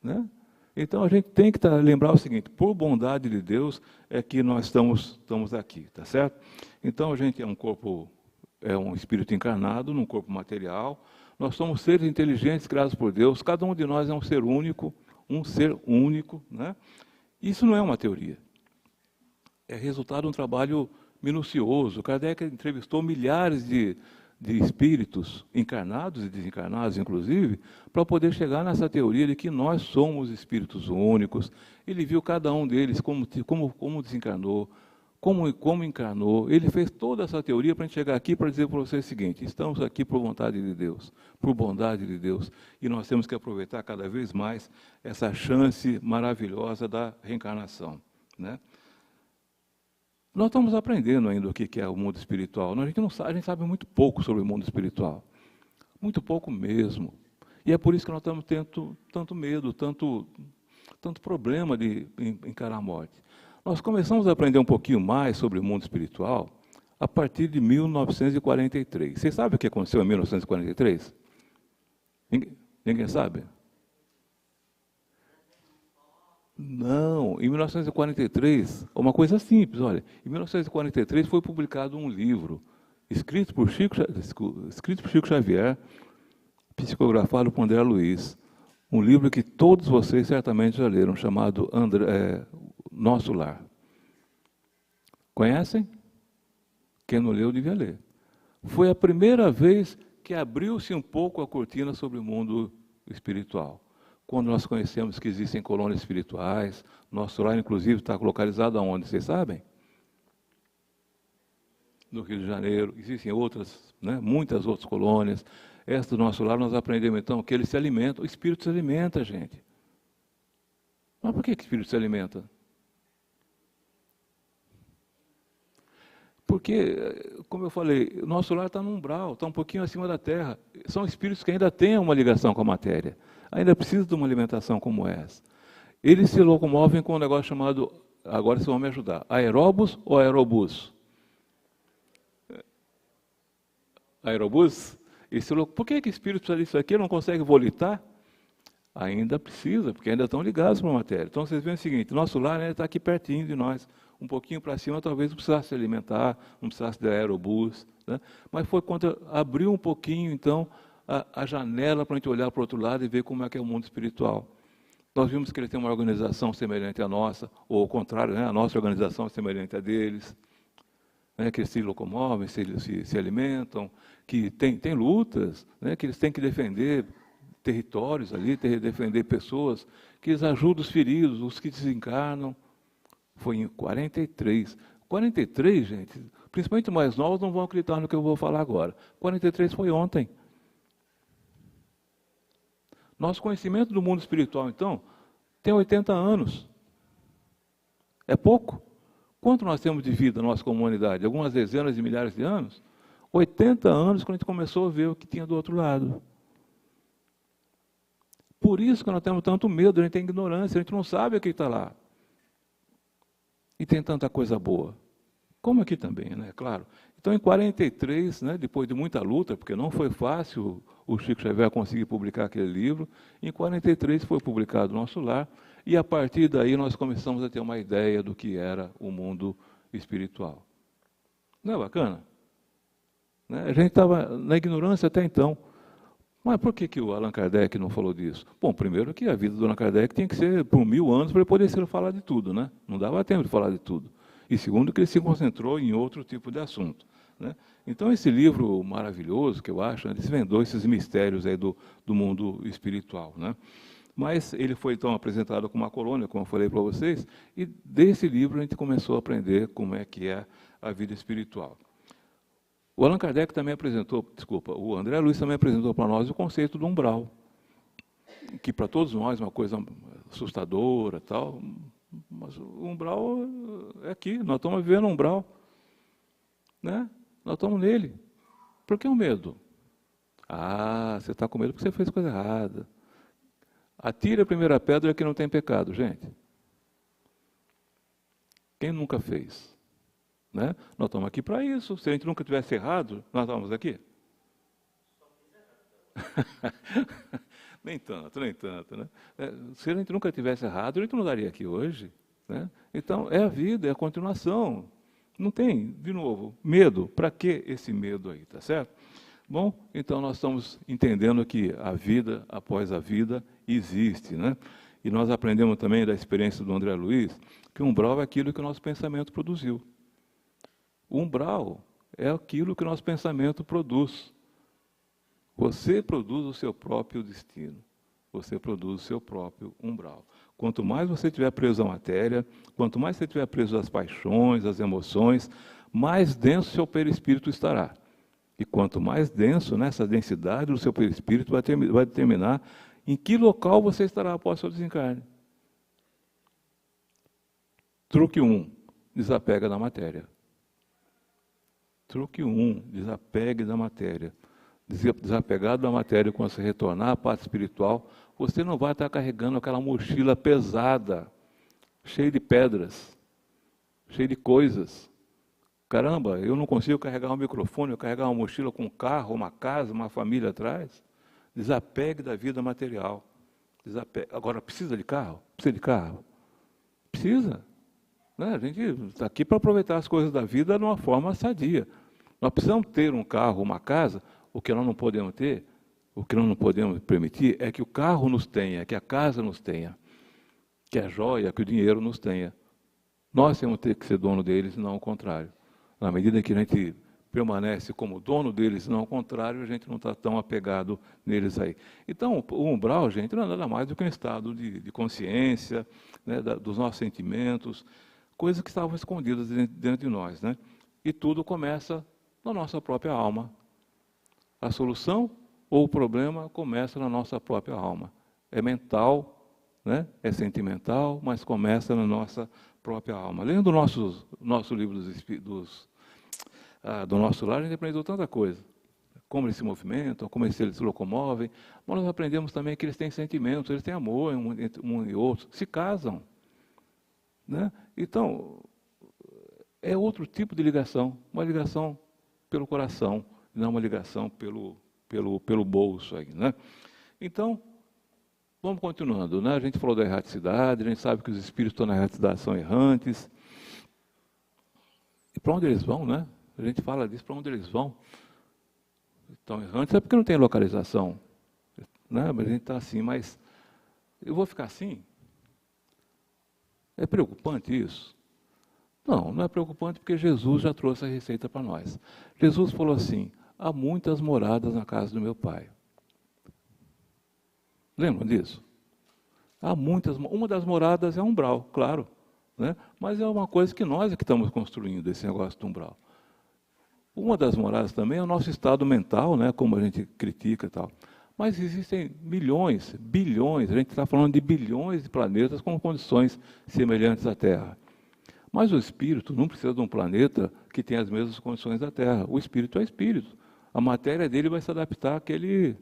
Né? Então a gente tem que lembrar o seguinte, por bondade de Deus é que nós estamos aqui, tá certo? Então a gente é um corpo, é um espírito encarnado num corpo material, nós somos seres inteligentes criados por Deus, cada um de nós é um ser único, né? Isso não é uma teoria, é resultado de um trabalho minucioso. Kardec entrevistou milhares de espíritos encarnados e desencarnados, inclusive, para poder chegar nessa teoria de que nós somos espíritos únicos. Ele viu cada um deles como desencarnou, como encarnou. Ele fez toda essa teoria para a gente chegar aqui para dizer para você o seguinte, estamos aqui por vontade de Deus, por bondade de Deus, e nós temos que aproveitar cada vez mais essa chance maravilhosa da reencarnação, né? Nós estamos aprendendo ainda o que é o mundo espiritual. A gente sabe muito pouco sobre o mundo espiritual. Muito pouco mesmo. E é por isso que nós estamos tendo tanto medo, tanto problema de encarar a morte. Nós começamos a aprender um pouquinho mais sobre o mundo espiritual a partir de 1943. Vocês sabem o que aconteceu em 1943? Ninguém sabe? Não, em 1943, uma coisa simples, olha, em 1943 foi publicado um livro, escrito por Chico Xavier, psicografado por André Luiz, um livro que todos vocês certamente já leram, chamado Nosso Lar. Conhecem? Quem não leu devia ler. Foi a primeira vez que abriu-se um pouco a cortina sobre o mundo espiritual. Quando nós conhecemos que existem colônias espirituais, nosso lar, inclusive, está localizado aonde? Vocês sabem? No Rio de Janeiro. Existem outras, né, muitas outras colônias. Esta do nosso lar, nós aprendemos, então, que eles se alimentam. O espírito se alimenta, gente. Mas por que o espírito se alimenta? Porque, como eu falei, o nosso lar está no umbral, está um pouquinho acima da terra. São espíritos que ainda têm uma ligação com a matéria, ainda precisam de uma alimentação como essa. Eles se locomovem com um negócio chamado, agora vocês vão me ajudar, aeróbus ou aerobus? Aerobus? Por que espírito precisa disso aqui? Não consegue volitar? Ainda precisa, porque ainda estão ligados para a matéria. Então vocês veem o seguinte, nosso lar está aqui pertinho de nós. Um pouquinho para cima, talvez não precisasse se alimentar, não precisasse de aerobus. Né? Mas foi quando abriu um pouquinho, então, a janela para a gente olhar para o outro lado e ver como é que é o mundo espiritual. Nós vimos que ele tem uma organização semelhante à nossa, ou ao contrário, né? A nossa organização é semelhante à deles, né? Que eles se locomovem, se alimentam, que tem lutas, né? Que eles têm que defender territórios ali, defender pessoas, que eles ajudam os feridos, os que desencarnam. Foi em 43. 43, gente, principalmente os mais novos não vão acreditar no que eu vou falar agora. 43 foi ontem. Nosso conhecimento do mundo espiritual, então, tem 80 anos. É pouco? Quanto nós temos de vida na nossa comunidade? Algumas dezenas de milhares de anos? 80 anos quando a gente começou a ver o que tinha do outro lado. Por isso que nós temos tanto medo, a gente tem ignorância, a gente não sabe o que está lá. E tem tanta coisa boa. Como aqui também, né? Claro. Então, em 43, né, depois de muita luta, porque não foi fácil o Chico Xavier conseguir publicar aquele livro, em 43 foi publicado o Nosso Lar, e a partir daí nós começamos a ter uma ideia do que era o mundo espiritual. Não é bacana? Né? A gente estava na ignorância até então. Mas por que o Allan Kardec não falou disso? Bom, primeiro que a vida do Allan Kardec tinha que ser por 1000 anos para ele poder ser falar de tudo, né? Não dava tempo de falar de tudo. E segundo que ele se concentrou em outro tipo de assunto. Né? Então esse livro maravilhoso, que eu acho, desvendou esses mistérios aí do mundo espiritual. Né? Mas ele foi então apresentado como uma colônia, como eu falei para vocês, e desse livro a gente começou a aprender como é que é a vida espiritual. O Allan Kardec também apresentou, o André Luiz também apresentou para nós o conceito do umbral, que para todos nós é uma coisa assustadora, tal, mas o umbral é aqui, nós estamos vivendo um umbral, né? Nós estamos nele. Por que o medo? Ah, você está com medo porque você fez coisa errada. Atire a primeira pedra que não tem pecado, gente. Quem nunca fez? Né? Nós estamos aqui para isso. Se a gente nunca tivesse errado, nós estávamos aqui? Nem tanto, nem tanto. Né? Se a gente nunca tivesse errado, a gente não estaria aqui hoje. Né? Então, é a vida, é a continuação. Não tem, de novo, medo. Para que esse medo aí, tá certo? Bom, então nós estamos entendendo que a vida após a vida existe, né? E nós aprendemos também da experiência do André Luiz que o umbral é aquilo que o nosso pensamento produziu. O umbral é aquilo que o nosso pensamento produz. Você produz o seu próprio destino. Você produz o seu próprio umbral. Quanto mais você estiver preso à matéria, quanto mais você estiver preso às paixões, às emoções, mais denso seu perispírito estará. E quanto mais denso, nessa densidade, o seu perispírito vai determinar em que local você estará após o seu desencarne. Truque 1, desapega da matéria. Truque 1, desapegue da matéria. Desapegado da matéria, quando você retornar à parte espiritual, você não vai estar carregando aquela mochila pesada, cheia de pedras, cheia de coisas. Caramba, eu não consigo carregar um microfone, eu carregar uma mochila com um carro, uma casa, uma família atrás. Desapegue da vida material. Agora, precisa de carro? Precisa de carro? Precisa. Né? A gente está aqui para aproveitar as coisas da vida de uma forma sadia. Nós precisamos ter um carro, uma casa. O que nós não podemos ter, o que nós não podemos permitir é que o carro nos tenha, que a casa nos tenha, que a joia, que o dinheiro nos tenha. Nós temos que ter que ser dono deles, não o contrário. Na medida que a gente permanece como dono deles, não ao contrário, a gente não está tão apegado neles aí. Então, o umbral, gente, não é nada mais do que um estado de consciência, né, dos nossos sentimentos, coisas que estavam escondidas dentro de nós. Né? E tudo começa na nossa própria alma. A solução ou o problema começa na nossa própria alma. É mental, né? É sentimental, mas começa na nossa própria alma. Lendo o nosso livro do nosso lar, a gente aprendeu tanta coisa. Como eles se movimentam, como eles se locomovem. Mas nós aprendemos também que eles têm sentimentos, eles têm amor entre um e outro, se casam. Né? Então, é outro tipo de ligação, uma ligação pelo coração, não uma ligação pelo bolso. Aí, né? Então, vamos continuando. Né? A gente falou da erraticidade, a gente sabe que os espíritos estão na erraticidade são errantes. E para onde eles vão, né? A gente fala disso, para onde eles vão. Estão errantes é porque não tem localização. Né? Mas a gente está assim, mas eu vou ficar assim? É preocupante isso? Não, não é preocupante porque Jesus já trouxe a receita para nós. Jesus falou assim, há muitas moradas na casa do meu Pai. Lembram disso? Há muitas, uma das moradas é umbral, claro. Né? Mas é uma coisa que nós é que estamos construindo, esse negócio do umbral. Uma das moradas também é o nosso estado mental, né, como a gente critica e tal. Mas existem milhões, bilhões, a gente está falando de bilhões de planetas com condições semelhantes à Terra. Mas o espírito não precisa de um planeta que tenha as mesmas condições da Terra. O espírito é espírito. A matéria dele vai se adaptar àquele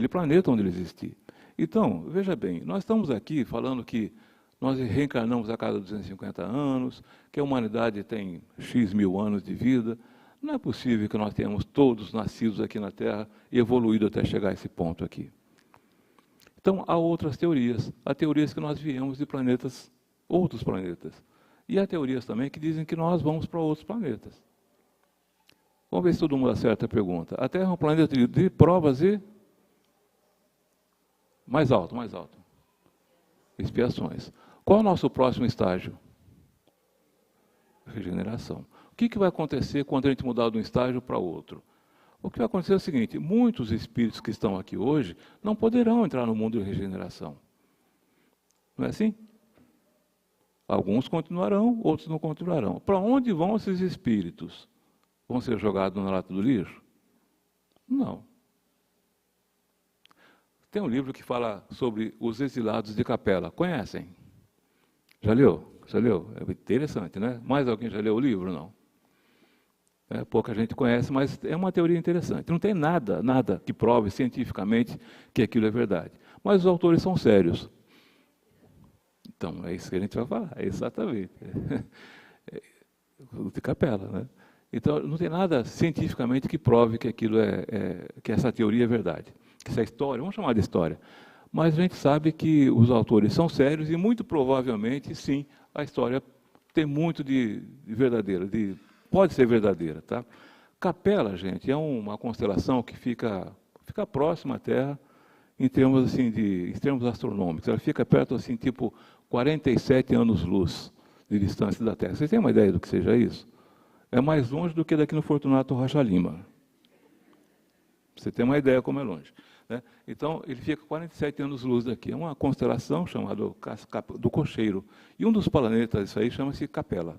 planeta onde ele existir. Então, veja bem, nós estamos aqui falando que nós reencarnamos a cada 250 anos, que a humanidade tem X mil anos de vida. Não é possível que nós tenhamos todos nascidos aqui na Terra e evoluído até chegar a esse ponto aqui. Então, há outras teorias. Há teorias que nós viemos de planetas, outros planetas. E há teorias também que dizem que nós vamos para outros planetas. Vamos ver se todo mundo acerta a pergunta. A Terra é um planeta de provas e... Mais alto, mais alto. Expiações. Qual é o nosso próximo estágio? Regeneração. O que vai acontecer quando a gente mudar de um estágio para outro? O que vai acontecer é o seguinte, muitos espíritos que estão aqui hoje não poderão entrar no mundo de regeneração. Não é assim? Alguns continuarão, outros não continuarão. Para onde vão esses espíritos? Vão ser jogados na lata do lixo? Não. Tem um livro que fala sobre os exilados de Capela. Conhecem? Já leu? Já leu? É interessante, né? Mais alguém já leu o livro? Não. Pouca gente conhece, mas é uma teoria interessante. Não tem nada que prove cientificamente que aquilo é verdade. Mas os autores são sérios. Então, é isso que a gente vai falar, exatamente. De Capela, né? Então, não tem nada cientificamente que prove que aquilo que essa teoria é verdade. Que essa história, vamos chamar de história. Mas a gente sabe que os autores são sérios e muito provavelmente, sim, a história tem muito de verdadeira, pode ser verdadeira, tá? Capela, gente, é uma constelação que fica próxima à Terra em termos assim em termos astronômicos. Ela fica perto assim, tipo 47 anos-luz de distância da Terra. Vocês têm uma ideia do que seja isso? É mais longe do que daqui no Fortunato Rocha Lima. Você tem uma ideia como é longe. Né? Então, ele fica 47 anos-luz daqui. É uma constelação chamada do Cocheiro. E um dos planetas, isso aí, chama-se Capela.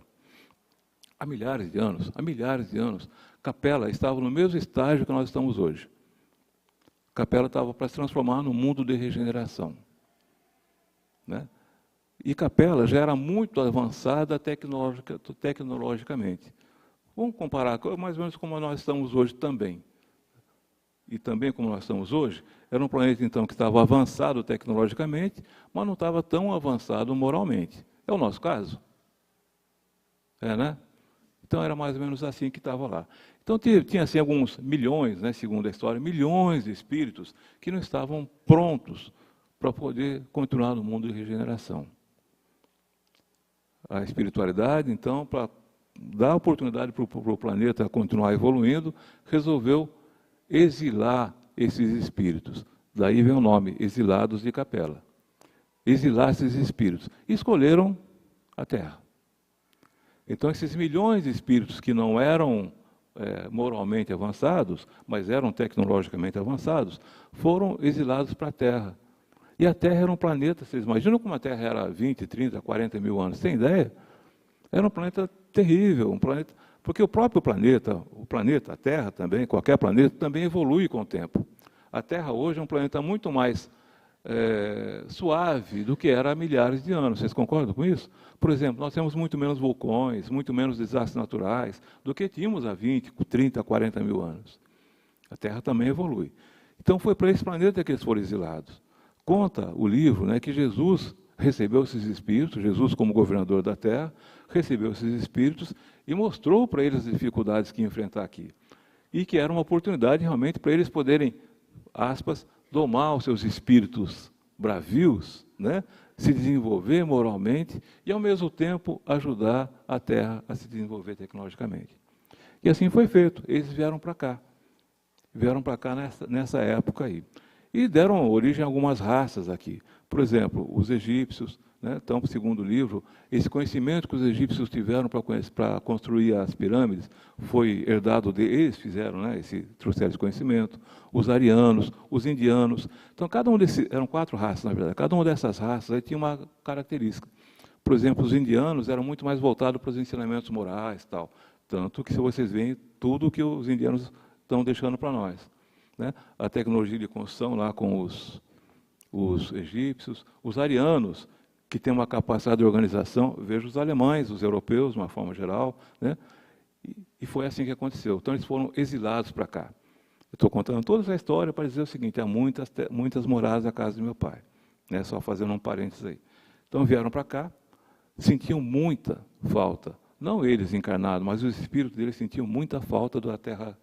Há milhares de anos, Capela estava no mesmo estágio que nós estamos hoje. Capela estava para se transformar no mundo de regeneração. Né? E Capela já era muito avançada tecnologicamente. Vamos comparar mais ou menos como nós estamos hoje também. E também como nós estamos hoje, era um planeta então que estava avançado tecnologicamente, mas não estava tão avançado moralmente. É o nosso caso? Né? Então era mais ou menos assim que estava lá. Então tinha assim alguns milhões, né, segundo a história, milhões de espíritos que não estavam prontos para poder continuar no mundo de regeneração. A espiritualidade, então, para dar oportunidade para o planeta continuar evoluindo, resolveu exilar esses espíritos. Daí vem o nome, exilados de Capela. Exilar esses espíritos. E escolheram a Terra. Então, esses milhões de espíritos que não eram moralmente avançados, mas eram tecnologicamente avançados, foram exilados para a Terra. E a Terra era um planeta, vocês imaginam como a Terra era 20, 30, 40 mil anos? Tem ideia? Era um planeta terrível, um planeta... Porque o próprio planeta, a Terra também, qualquer planeta, também evolui com o tempo. A Terra hoje é um planeta muito mais suave do que era há milhares de anos. Vocês concordam com isso? Por exemplo, nós temos muito menos vulcões, muito menos desastres naturais do que tínhamos há 20, 30, 40 mil anos. A Terra também evolui. Então foi para esse planeta que eles foram exilados. Conta o livro, né, que Jesus recebeu esses espíritos, Jesus como governador da Terra, recebeu esses espíritos e mostrou para eles as dificuldades que iam enfrentar aqui. E que era uma oportunidade realmente para eles poderem, aspas, domar os seus espíritos bravios, né, se desenvolver moralmente e, ao mesmo tempo, ajudar a Terra a se desenvolver tecnologicamente. E assim foi feito. Eles vieram para cá. Vieram para cá nessa época aí. E deram origem a algumas raças aqui. Por exemplo, os egípcios, né? Então, segundo o livro, esse conhecimento que os egípcios tiveram para construir as pirâmides foi herdado eles fizeram, né? Trouxeram esse conhecimento. Os arianos, os indianos. Então, cada um desses, eram 4 raças, na verdade, cada uma dessas raças aí tinha uma característica. Por exemplo, os indianos eram muito mais voltados para os ensinamentos morais, tal. Tanto que, se vocês veem, tudo que os indianos estão deixando para nós, né? A tecnologia de construção lá com os egípcios, os arianos, que têm uma capacidade de organização, vejo os alemães, os europeus, de uma forma geral, né? E foi assim que aconteceu. Então, eles foram exilados para cá. Eu estou contando toda essa história para dizer o seguinte: há muitas moradas na casa do meu pai, né? Só fazendo um parênteses aí. Então, vieram para cá, sentiam muita falta, não eles encarnados, mas os espíritos deles sentiam muita falta da terra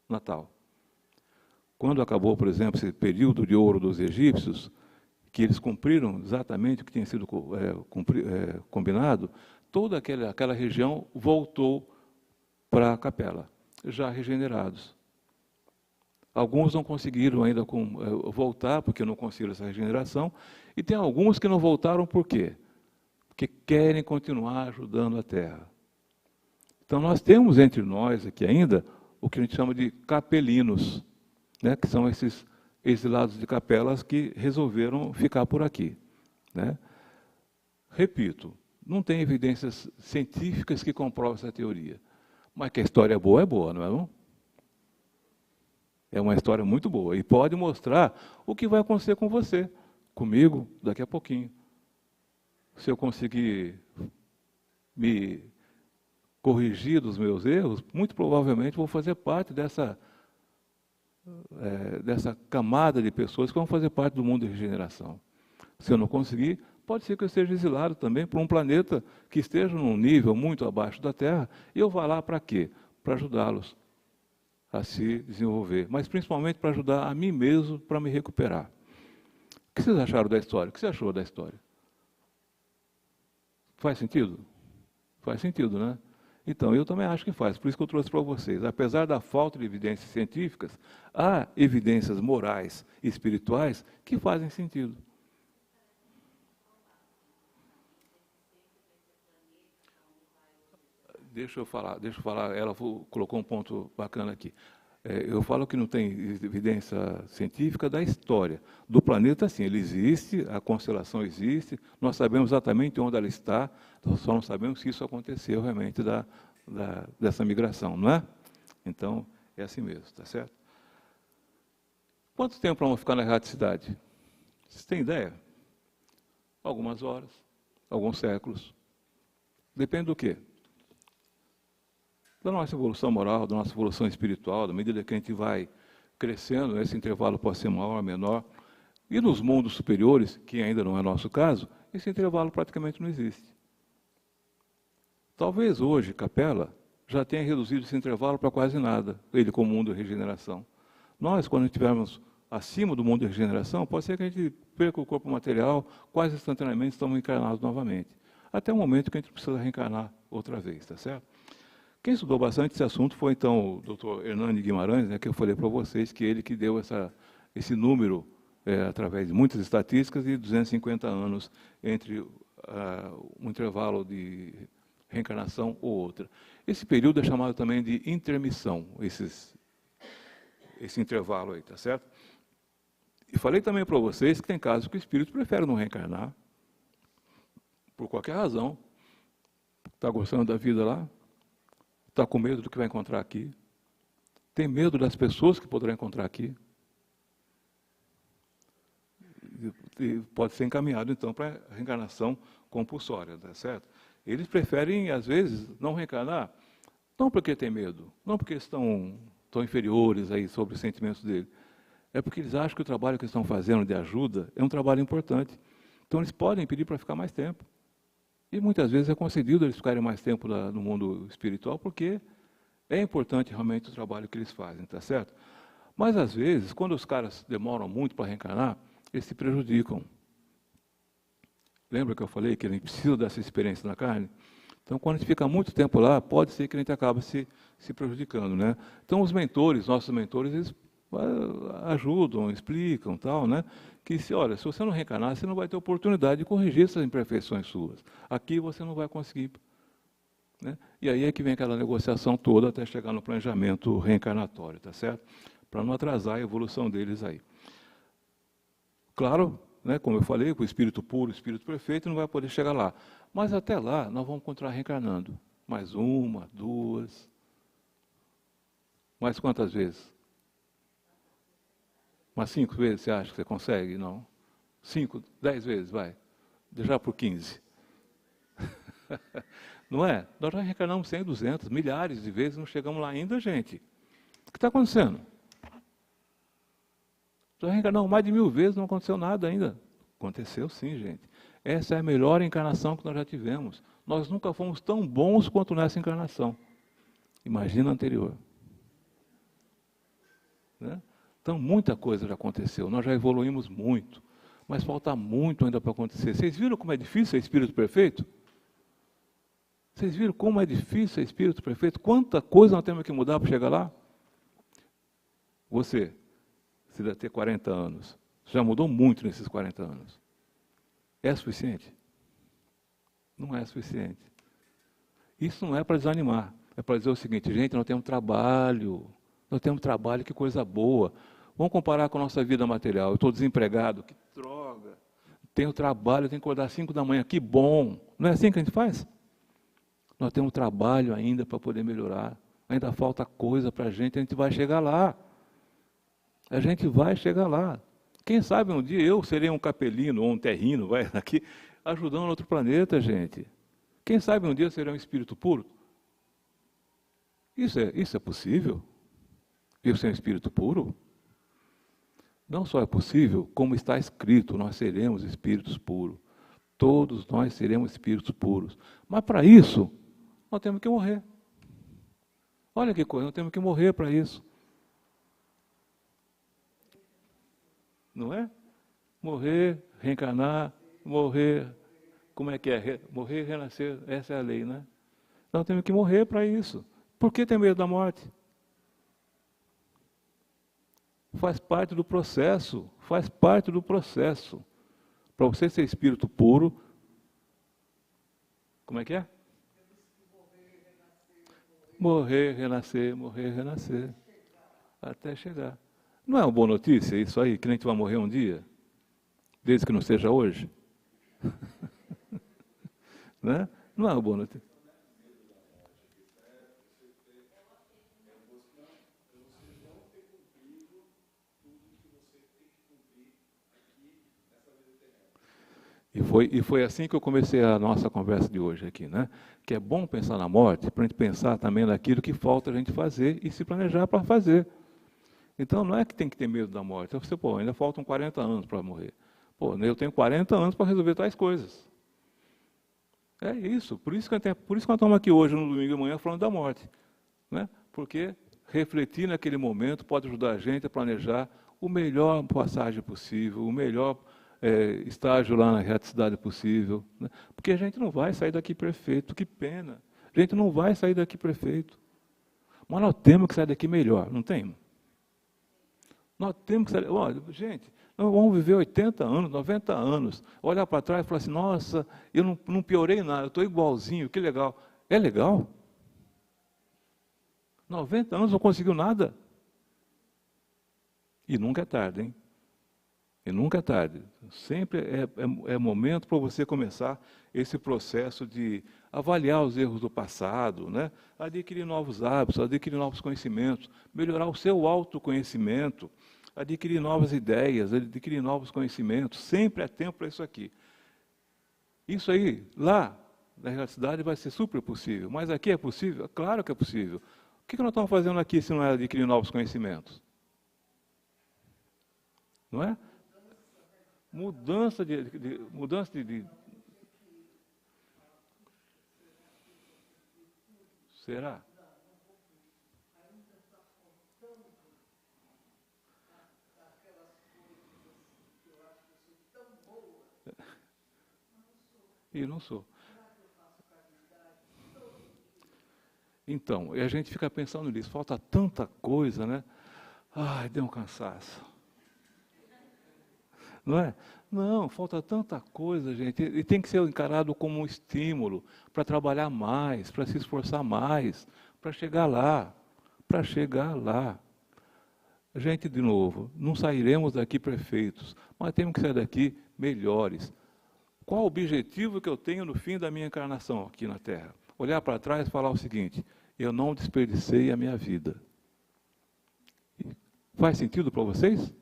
natal. Quando acabou, por exemplo, esse período de ouro dos egípcios, que eles cumpriram exatamente o que tinha sido combinado, toda aquela região voltou para a capela, já regenerados. Alguns não conseguiram ainda voltar, porque não conseguiram essa regeneração, e tem alguns que não voltaram por quê? Porque querem continuar ajudando a Terra. Então, nós temos entre nós aqui ainda o que a gente chama de capelinos, né, que são esses exilados de capelas que resolveram ficar por aqui, né? Repito, não tem evidências científicas que comprovam essa teoria, mas que a história é boa, não é não? É uma história muito boa e pode mostrar o que vai acontecer com você, comigo, daqui a pouquinho. Se eu conseguir me corrigir dos meus erros, muito provavelmente vou fazer parte dessa camada de pessoas que vão fazer parte do mundo de regeneração. Se eu não conseguir, pode ser que eu esteja exilado também por um planeta que esteja num nível muito abaixo da Terra, e eu vá lá para quê? Para ajudá-los a se desenvolver, mas principalmente para ajudar a mim mesmo para me recuperar. O que vocês acharam da história? O que você achou da história? Faz sentido? Faz sentido, né? Então, eu também acho que faz, por isso que eu trouxe para vocês. Apesar da falta de evidências científicas, há evidências morais e espirituais que fazem sentido. Deixa eu falar, ela colocou um ponto bacana aqui. Eu falo que não tem evidência científica da história. Do planeta, sim, ele existe, a constelação existe, nós sabemos exatamente onde ela está, nós só não sabemos se isso aconteceu realmente dessa migração, não é? Então, é assim mesmo, tá certo? Quanto tempo vamos ficar na erraticidade? Vocês têm ideia? Algumas horas, alguns séculos. Depende do quê? Da nossa evolução moral, da nossa evolução espiritual, da medida que a gente vai crescendo, esse intervalo pode ser maior ou menor. E nos mundos superiores, que ainda não é nosso caso, esse intervalo praticamente não existe. Talvez hoje, Capela, já tenha reduzido esse intervalo para quase nada, ele como mundo de regeneração. Nós, quando estivermos acima do mundo de regeneração, pode ser que a gente perca o corpo material, quase instantaneamente estamos encarnados novamente. Até o momento que a gente precisa reencarnar outra vez, tá certo? Quem estudou bastante esse assunto foi, então, o Dr. Hernani Guimarães, né, que eu falei para vocês, que ele que deu esse número, através de muitas estatísticas, de 250 anos entre um intervalo de reencarnação ou outra. Esse período é chamado também de intermissão, esse intervalo aí, tá certo? E falei também para vocês que tem casos que o espírito prefere não reencarnar, por qualquer razão. Está gostando da vida lá? Está com medo do que vai encontrar aqui? Tem medo das pessoas que poderão encontrar aqui? pode ser encaminhado, então, para a reencarnação compulsória, tá certo? Eles preferem, às vezes, não reencarnar, não porque têm medo, não porque estão inferiores aí sobre os sentimentos dele, é porque eles acham que o trabalho que estão fazendo de ajuda é um trabalho importante. Então, eles podem pedir para ficar mais tempo. E muitas vezes é concedido eles ficarem mais tempo no mundo espiritual, porque é importante realmente o trabalho que eles fazem, tá certo? Mas, às vezes, quando os caras demoram muito para reencarnar, eles se prejudicam. Lembra que eu falei que a gente precisa dessa experiência na carne? Então, quando a gente fica muito tempo lá, pode ser que a gente acabe se prejudicando, né? Então, os mentores, nossos mentores, eles ajudam, explicam, tal, né? Que, olha, se você não reencarnar, você não vai ter oportunidade de corrigir essas imperfeições suas. Aqui você não vai conseguir. Né? E aí é que vem aquela negociação toda até chegar no planejamento reencarnatório, tá certo? Para não atrasar a evolução deles aí. Claro, né, como eu falei, com o espírito puro, o espírito perfeito, não vai poder chegar lá. Mas até lá, nós vamos continuar reencarnando. Mais uma, duas. Mais quantas vezes? Umas 5 vezes, você acha que você consegue? Não. 5, 10 vezes, vai. Deixar por 15. Não é? Nós já reencarnamos 100, 200, milhares de vezes, não chegamos lá ainda, gente. O que está acontecendo? Já reencarnamos mais de 1000 vezes, não aconteceu nada ainda. Aconteceu sim, gente. Essa é a melhor encarnação que nós já tivemos. Nós nunca fomos tão bons quanto nessa encarnação. Imagina a anterior. Né? Então, muita coisa já aconteceu. Nós já evoluímos muito. Mas falta muito ainda para acontecer. Vocês viram como é difícil ser espírito perfeito? Vocês viram como é difícil ser espírito perfeito? Quanta coisa nós temos que mudar para chegar lá? Você deve ter 40 anos. Já mudou muito nesses 40 anos. É suficiente? Não é suficiente. Isso não é para desanimar. É para dizer o seguinte, gente, nós temos trabalho. Nós temos trabalho, que coisa boa. Vamos comparar com a nossa vida material. Eu estou desempregado, que droga. Tenho trabalho, tenho que acordar às 5 da manhã, que bom. Não é assim que a gente faz? Nós temos trabalho ainda para poder melhorar. Ainda falta coisa para a gente vai chegar lá. A gente vai chegar lá. Quem sabe um dia eu serei um capelino ou um terrino, vai aqui, ajudando outro planeta, gente. Quem sabe um dia eu serei um espírito puro? Isso é possível? Eu ser um espírito puro? Não só é possível, como está escrito, nós seremos espíritos puros. Todos nós seremos espíritos puros. Mas para isso, nós temos que morrer. Olha que coisa, nós temos que morrer para isso. Não é? Morrer, reencarnar, morrer. Como é que é? Morrer e renascer, essa é a lei, né? Nós temos que morrer para isso. Por que ter medo da morte? Faz parte do processo, faz parte do processo. Para você ser espírito puro, como é que é? Morrer, renascer, até chegar. Não é uma boa notícia isso aí, que a gente vai morrer um dia? Desde que não seja hoje? Né? Não é uma boa notícia. E foi assim que eu comecei a nossa conversa de hoje aqui, né? Que é bom pensar na morte, para a gente pensar também naquilo que falta a gente fazer e se planejar para fazer. Então, não é que tem que ter medo da morte. Você, ainda faltam 40 anos para morrer. Eu tenho 40 anos para resolver tais coisas. É isso. Por isso que nós estamos aqui hoje, no domingo de manhã, falando da morte. Né? Porque refletir naquele momento pode ajudar a gente a planejar o melhor passagem possível, o melhor estágio lá na reticidade possível. Né? Porque a gente não vai sair daqui perfeito. Que pena. A gente não vai sair daqui perfeito. Mas nós temos que sair daqui melhor, não temos? Nós temos que sair. Olha, gente, nós vamos viver 80 anos, 90 anos. Olhar para trás e falar assim, nossa, eu não piorei nada, eu estou igualzinho, que legal. É legal? 90 anos não conseguiu nada? E nunca é tarde, hein? E nunca é tarde. Sempre é momento para você começar esse processo de avaliar os erros do passado, né? Adquirir novos hábitos, adquirir novos conhecimentos, melhorar o seu autoconhecimento, adquirir novas ideias, adquirir novos conhecimentos. Sempre há tempo para isso aqui. Isso aí, lá, na realidade, vai ser super possível. Mas aqui é possível? Claro que é possível. O que nós estamos fazendo aqui se não é adquirir novos conhecimentos? Não é? Mudança de... Será? E não sou. Então, e a gente fica pensando nisso, falta tanta coisa, né? Ai, deu um cansaço. Não é? Não, falta tanta coisa, gente. E tem que ser encarado como um estímulo para trabalhar mais, para se esforçar mais, para chegar lá. Para chegar lá. Gente, de novo, não sairemos daqui perfeitos, mas temos que sair daqui melhores. Qual o objetivo que eu tenho no fim da minha encarnação aqui na Terra? Olhar para trás e falar o seguinte: eu não desperdicei a minha vida. Faz sentido para vocês?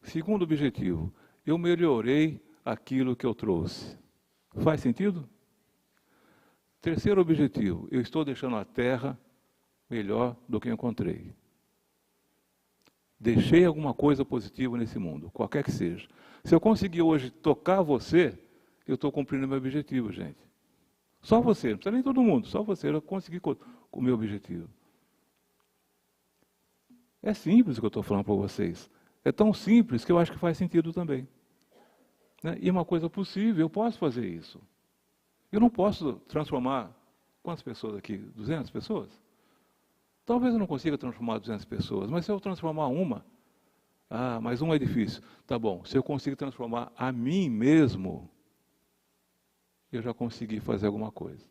Segundo objetivo, eu melhorei aquilo que eu trouxe. Faz sentido? Terceiro objetivo, eu estou deixando a Terra melhor do que encontrei. Deixei alguma coisa positiva nesse mundo, qualquer que seja. Se eu conseguir hoje tocar você, eu estou cumprindo meu objetivo, gente. Só você, não precisa nem todo mundo, só você, eu consegui com o meu objetivo. É simples o que eu estou falando para vocês. É tão simples que eu acho que faz sentido também. Né? E uma coisa possível, eu posso fazer isso. Eu não posso transformar, quantas pessoas aqui? 200 pessoas? Talvez eu não consiga transformar 200 pessoas, mas se eu transformar uma, mas uma é difícil. Tá bom, se eu conseguir transformar a mim mesmo, eu já consegui fazer alguma coisa.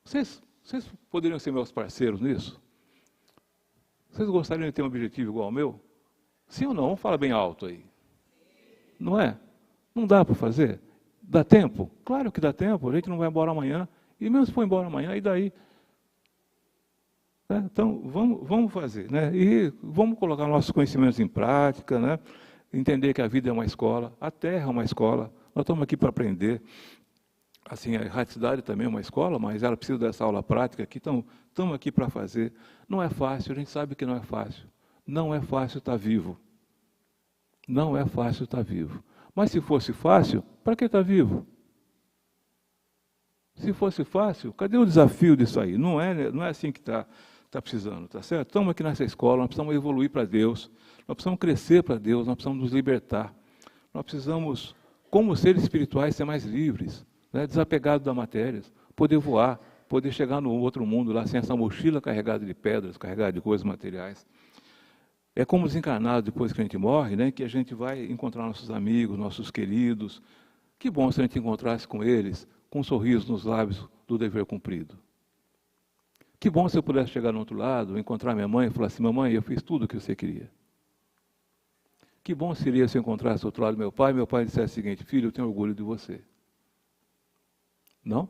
Vocês poderiam ser meus parceiros nisso? Vocês gostariam de ter um objetivo igual ao meu? Sim ou não? Fala bem alto aí. Não é? Não dá para fazer? Dá tempo? Claro que dá tempo, a gente não vai embora amanhã. E mesmo se for embora amanhã, e daí? Então, vamos fazer, né? E vamos colocar nossos conhecimentos em prática, né? Entender que a vida é uma escola, a Terra é uma escola, nós estamos aqui para aprender. Assim, a erraticidade também é uma escola, mas ela precisa dessa aula prática aqui, então estamos aqui para fazer. Não é fácil, a gente sabe que não é fácil. Não é fácil estar vivo. Não é fácil estar vivo. Mas se fosse fácil, para que estar vivo? Se fosse fácil, cadê o desafio disso aí? Não é assim que está precisando, tá certo? Estamos aqui nessa escola, nós precisamos evoluir para Deus, nós precisamos crescer para Deus, nós precisamos nos libertar. Nós precisamos, como seres espirituais, ser mais livres, né? Desapegados da matéria, poder voar, poder chegar no outro mundo lá sem essa mochila carregada de pedras, carregada de coisas materiais. É como desencarnado depois que a gente morre, né, que a gente vai encontrar nossos amigos, nossos queridos. Que bom se a gente encontrasse com eles, com um sorriso nos lábios do dever cumprido. Que bom se eu pudesse chegar no outro lado, encontrar minha mãe e falar assim: mamãe, eu fiz tudo o que você queria. Que bom seria se eu encontrasse do outro lado meu pai e meu pai dissesse o seguinte: filho, eu tenho orgulho de você. Não?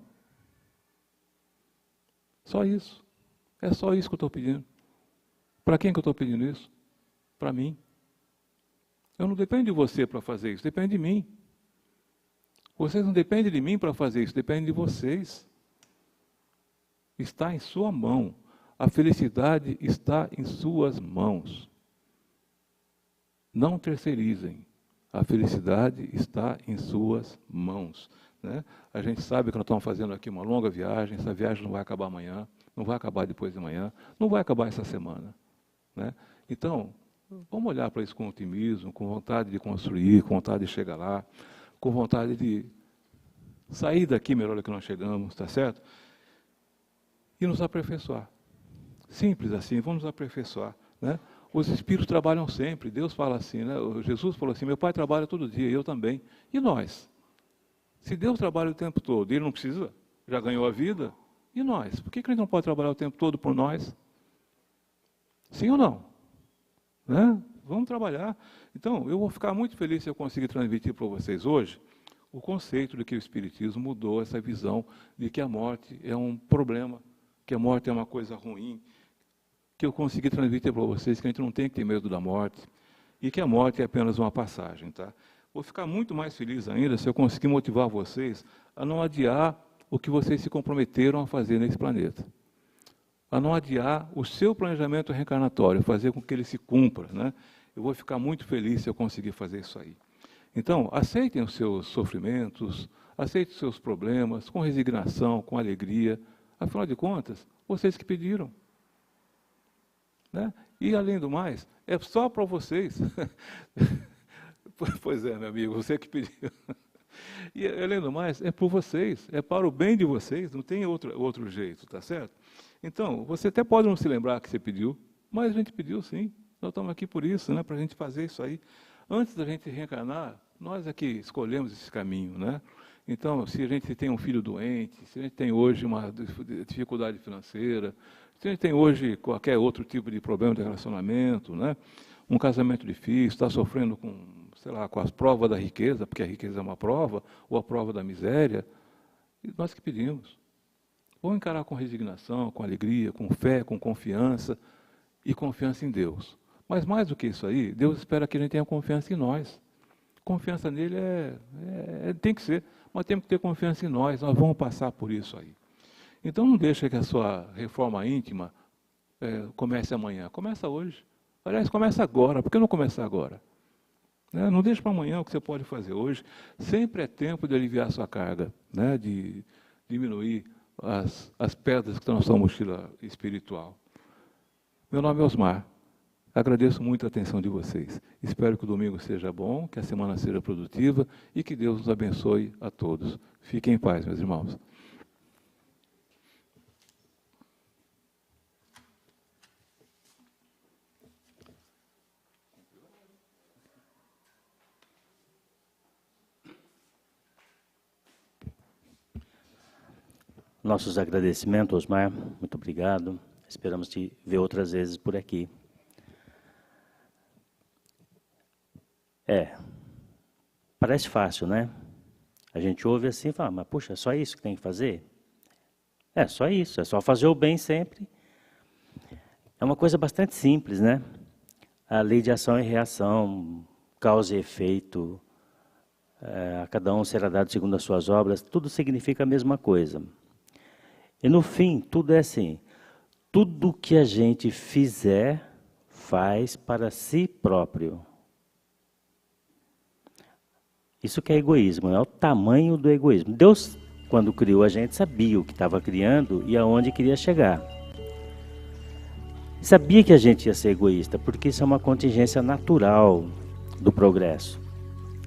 Só isso. É só isso que eu estou pedindo. Para quem que eu estou pedindo isso? Para mim. Eu não dependo de você para fazer isso, depende de mim. Vocês não dependem de mim para fazer isso, depende de vocês. Está em sua mão. A felicidade está em suas mãos. Não terceirizem. A felicidade está em suas mãos. Né? A gente sabe que nós estamos fazendo aqui uma longa viagem, essa viagem não vai acabar amanhã, não vai acabar depois de amanhã, não vai acabar essa semana. Né? Então, vamos olhar para isso com otimismo, com vontade de construir, com vontade de chegar lá, com vontade de sair daqui melhor do que nós chegamos, tá certo? E nos aperfeiçoar. Simples assim, vamos nos aperfeiçoar. Né? Os espíritos trabalham sempre, Deus fala assim, né? Jesus falou assim: meu pai trabalha todo dia, eu também. E nós? Se Deus trabalha o tempo todo, Ele não precisa, já ganhou a vida, e nós? Por que a gente não pode trabalhar o tempo todo por nós? Sim ou não? Né? Vamos trabalhar. Então, eu vou ficar muito feliz se eu conseguir transmitir para vocês hoje o conceito de que o Espiritismo mudou essa visão de que a morte é um problema, que a morte é uma coisa ruim, que eu consegui transmitir para vocês que a gente não tem que ter medo da morte e que a morte é apenas uma passagem, tá? Vou ficar muito mais feliz ainda se eu conseguir motivar vocês a não adiar o que vocês se comprometeram a fazer nesse planeta. A não adiar o seu planejamento reencarnatório, fazer com que ele se cumpra, né? Eu vou ficar muito feliz se eu conseguir fazer isso aí. Então, aceitem os seus sofrimentos, aceitem os seus problemas, com resignação, com alegria. Afinal de contas, vocês que pediram. Né? E, além do mais, é só para vocês. Pois é, meu amigo, você que pediu. E, além do mais, é por vocês, é para o bem de vocês, não tem outro jeito, tá certo? Então, você até pode não se lembrar que você pediu, mas a gente pediu sim. Nós estamos aqui por isso, né, para a gente fazer isso aí. Antes da gente reencarnar, nós é que escolhemos esse caminho, né? Então, se a gente tem um filho doente, se a gente tem hoje uma dificuldade financeira, se a gente tem hoje qualquer outro tipo de problema de relacionamento, né? Um casamento difícil, está sofrendo com, sei lá, com as provas da riqueza, porque a riqueza é uma prova, ou a prova da miséria, e nós que pedimos. Vamos encarar com resignação, com alegria, com fé, com confiança e confiança em Deus. Mas mais do que isso aí, Deus espera que a gente tenha confiança em nós. Confiança nele tem que ser, mas temos que ter confiança em nós vamos passar por isso aí. Então não deixa que a sua reforma íntima comece amanhã, começa hoje. Aliás, começa agora, por que não começar agora? Não deixe para amanhã o que você pode fazer hoje. Sempre é tempo de aliviar a sua carga, né? De diminuir as pedras que estão na sua mochila espiritual. Meu nome é Osmar. Agradeço muito a atenção de vocês. Espero que o domingo seja bom, que a semana seja produtiva e que Deus nos abençoe a todos. Fiquem em paz, meus irmãos. Nossos agradecimentos, Osmar. Muito obrigado. Esperamos te ver outras vezes por aqui. Parece fácil, né? A gente ouve assim e fala, mas puxa, é só isso que tem que fazer? É só isso, é só fazer o bem sempre. É uma coisa bastante simples, né? A lei de ação e reação, causa e efeito, a cada um será dado segundo as suas obras, tudo significa a mesma coisa. E no fim, tudo é assim, tudo que a gente fizer, faz para si próprio. Isso que é egoísmo, é o tamanho do egoísmo. Deus, quando criou a gente, sabia o que estava criando e aonde queria chegar. Sabia que a gente ia ser egoísta, porque isso é uma contingência natural do progresso.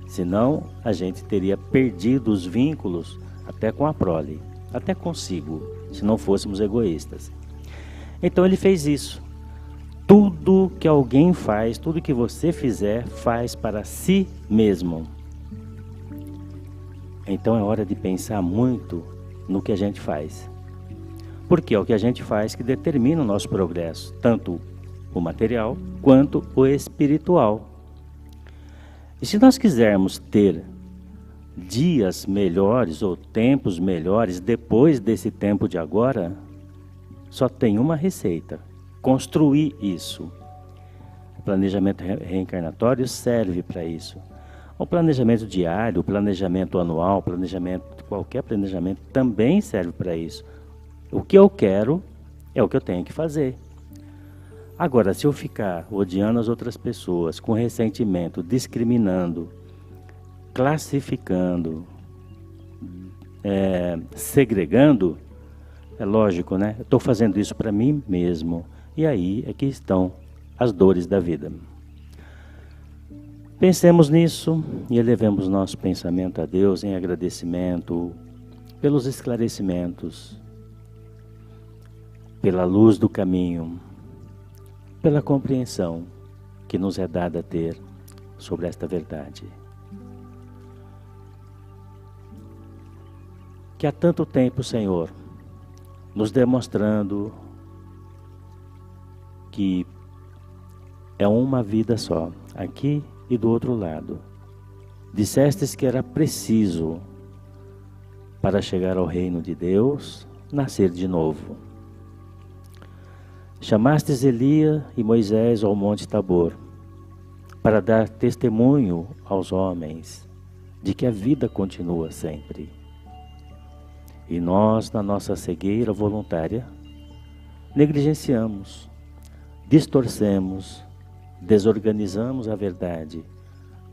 Senão, a gente teria perdido os vínculos até com a prole, até consigo, se não fôssemos egoístas. Então ele fez isso. Tudo que alguém faz, tudo que você fizer, faz para si mesmo. Então é hora de pensar muito no que a gente faz. Porque é o que a gente faz que determina o nosso progresso, tanto o material quanto o espiritual. E se nós quisermos ter dias melhores ou tempos melhores depois desse tempo de agora, só tem uma receita: construir isso. O planejamento reencarnatório serve para isso. O planejamento diário, o planejamento anual, qualquer planejamento também serve para isso. O que eu quero é o que eu tenho que fazer. Agora, se eu ficar odiando as outras pessoas, com ressentimento, discriminando, classificando, segregando, é lógico, né? Eu estou fazendo isso para mim mesmo. E aí é que estão as dores da vida. Pensemos nisso e elevemos nosso pensamento a Deus em agradecimento pelos esclarecimentos, pela luz do caminho, pela compreensão que nos é dada a ter sobre esta verdade. Que há tanto tempo, Senhor, nos demonstrando que é uma vida só, aqui e do outro lado. Dissestes que era preciso, para chegar ao reino de Deus, nascer de novo. Chamastes Elias e Moisés ao monte Tabor, para dar testemunho aos homens de que a vida continua sempre. E nós, na nossa cegueira voluntária, negligenciamos, distorcemos, desorganizamos a verdade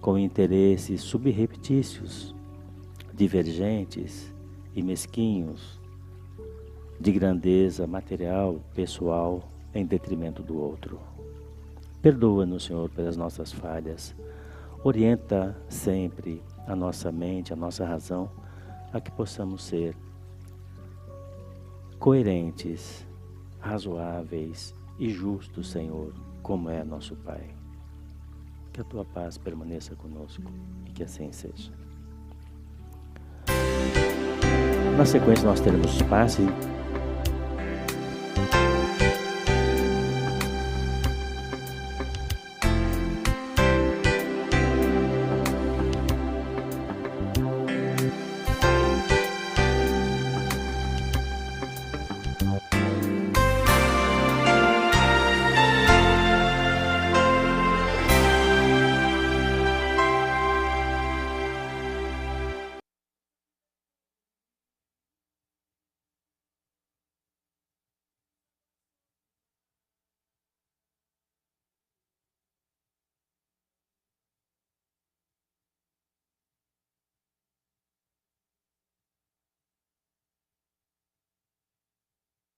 com interesses subreptícios, divergentes e mesquinhos, de grandeza material, pessoal, em detrimento do outro. Perdoa-nos, Senhor, pelas nossas falhas. Orienta sempre a nossa mente, a nossa razão, a que possamos ser coerentes, razoáveis e justos, Senhor, como é nosso Pai. Que a Tua paz permaneça conosco e que assim seja. Na sequência nós teremos passe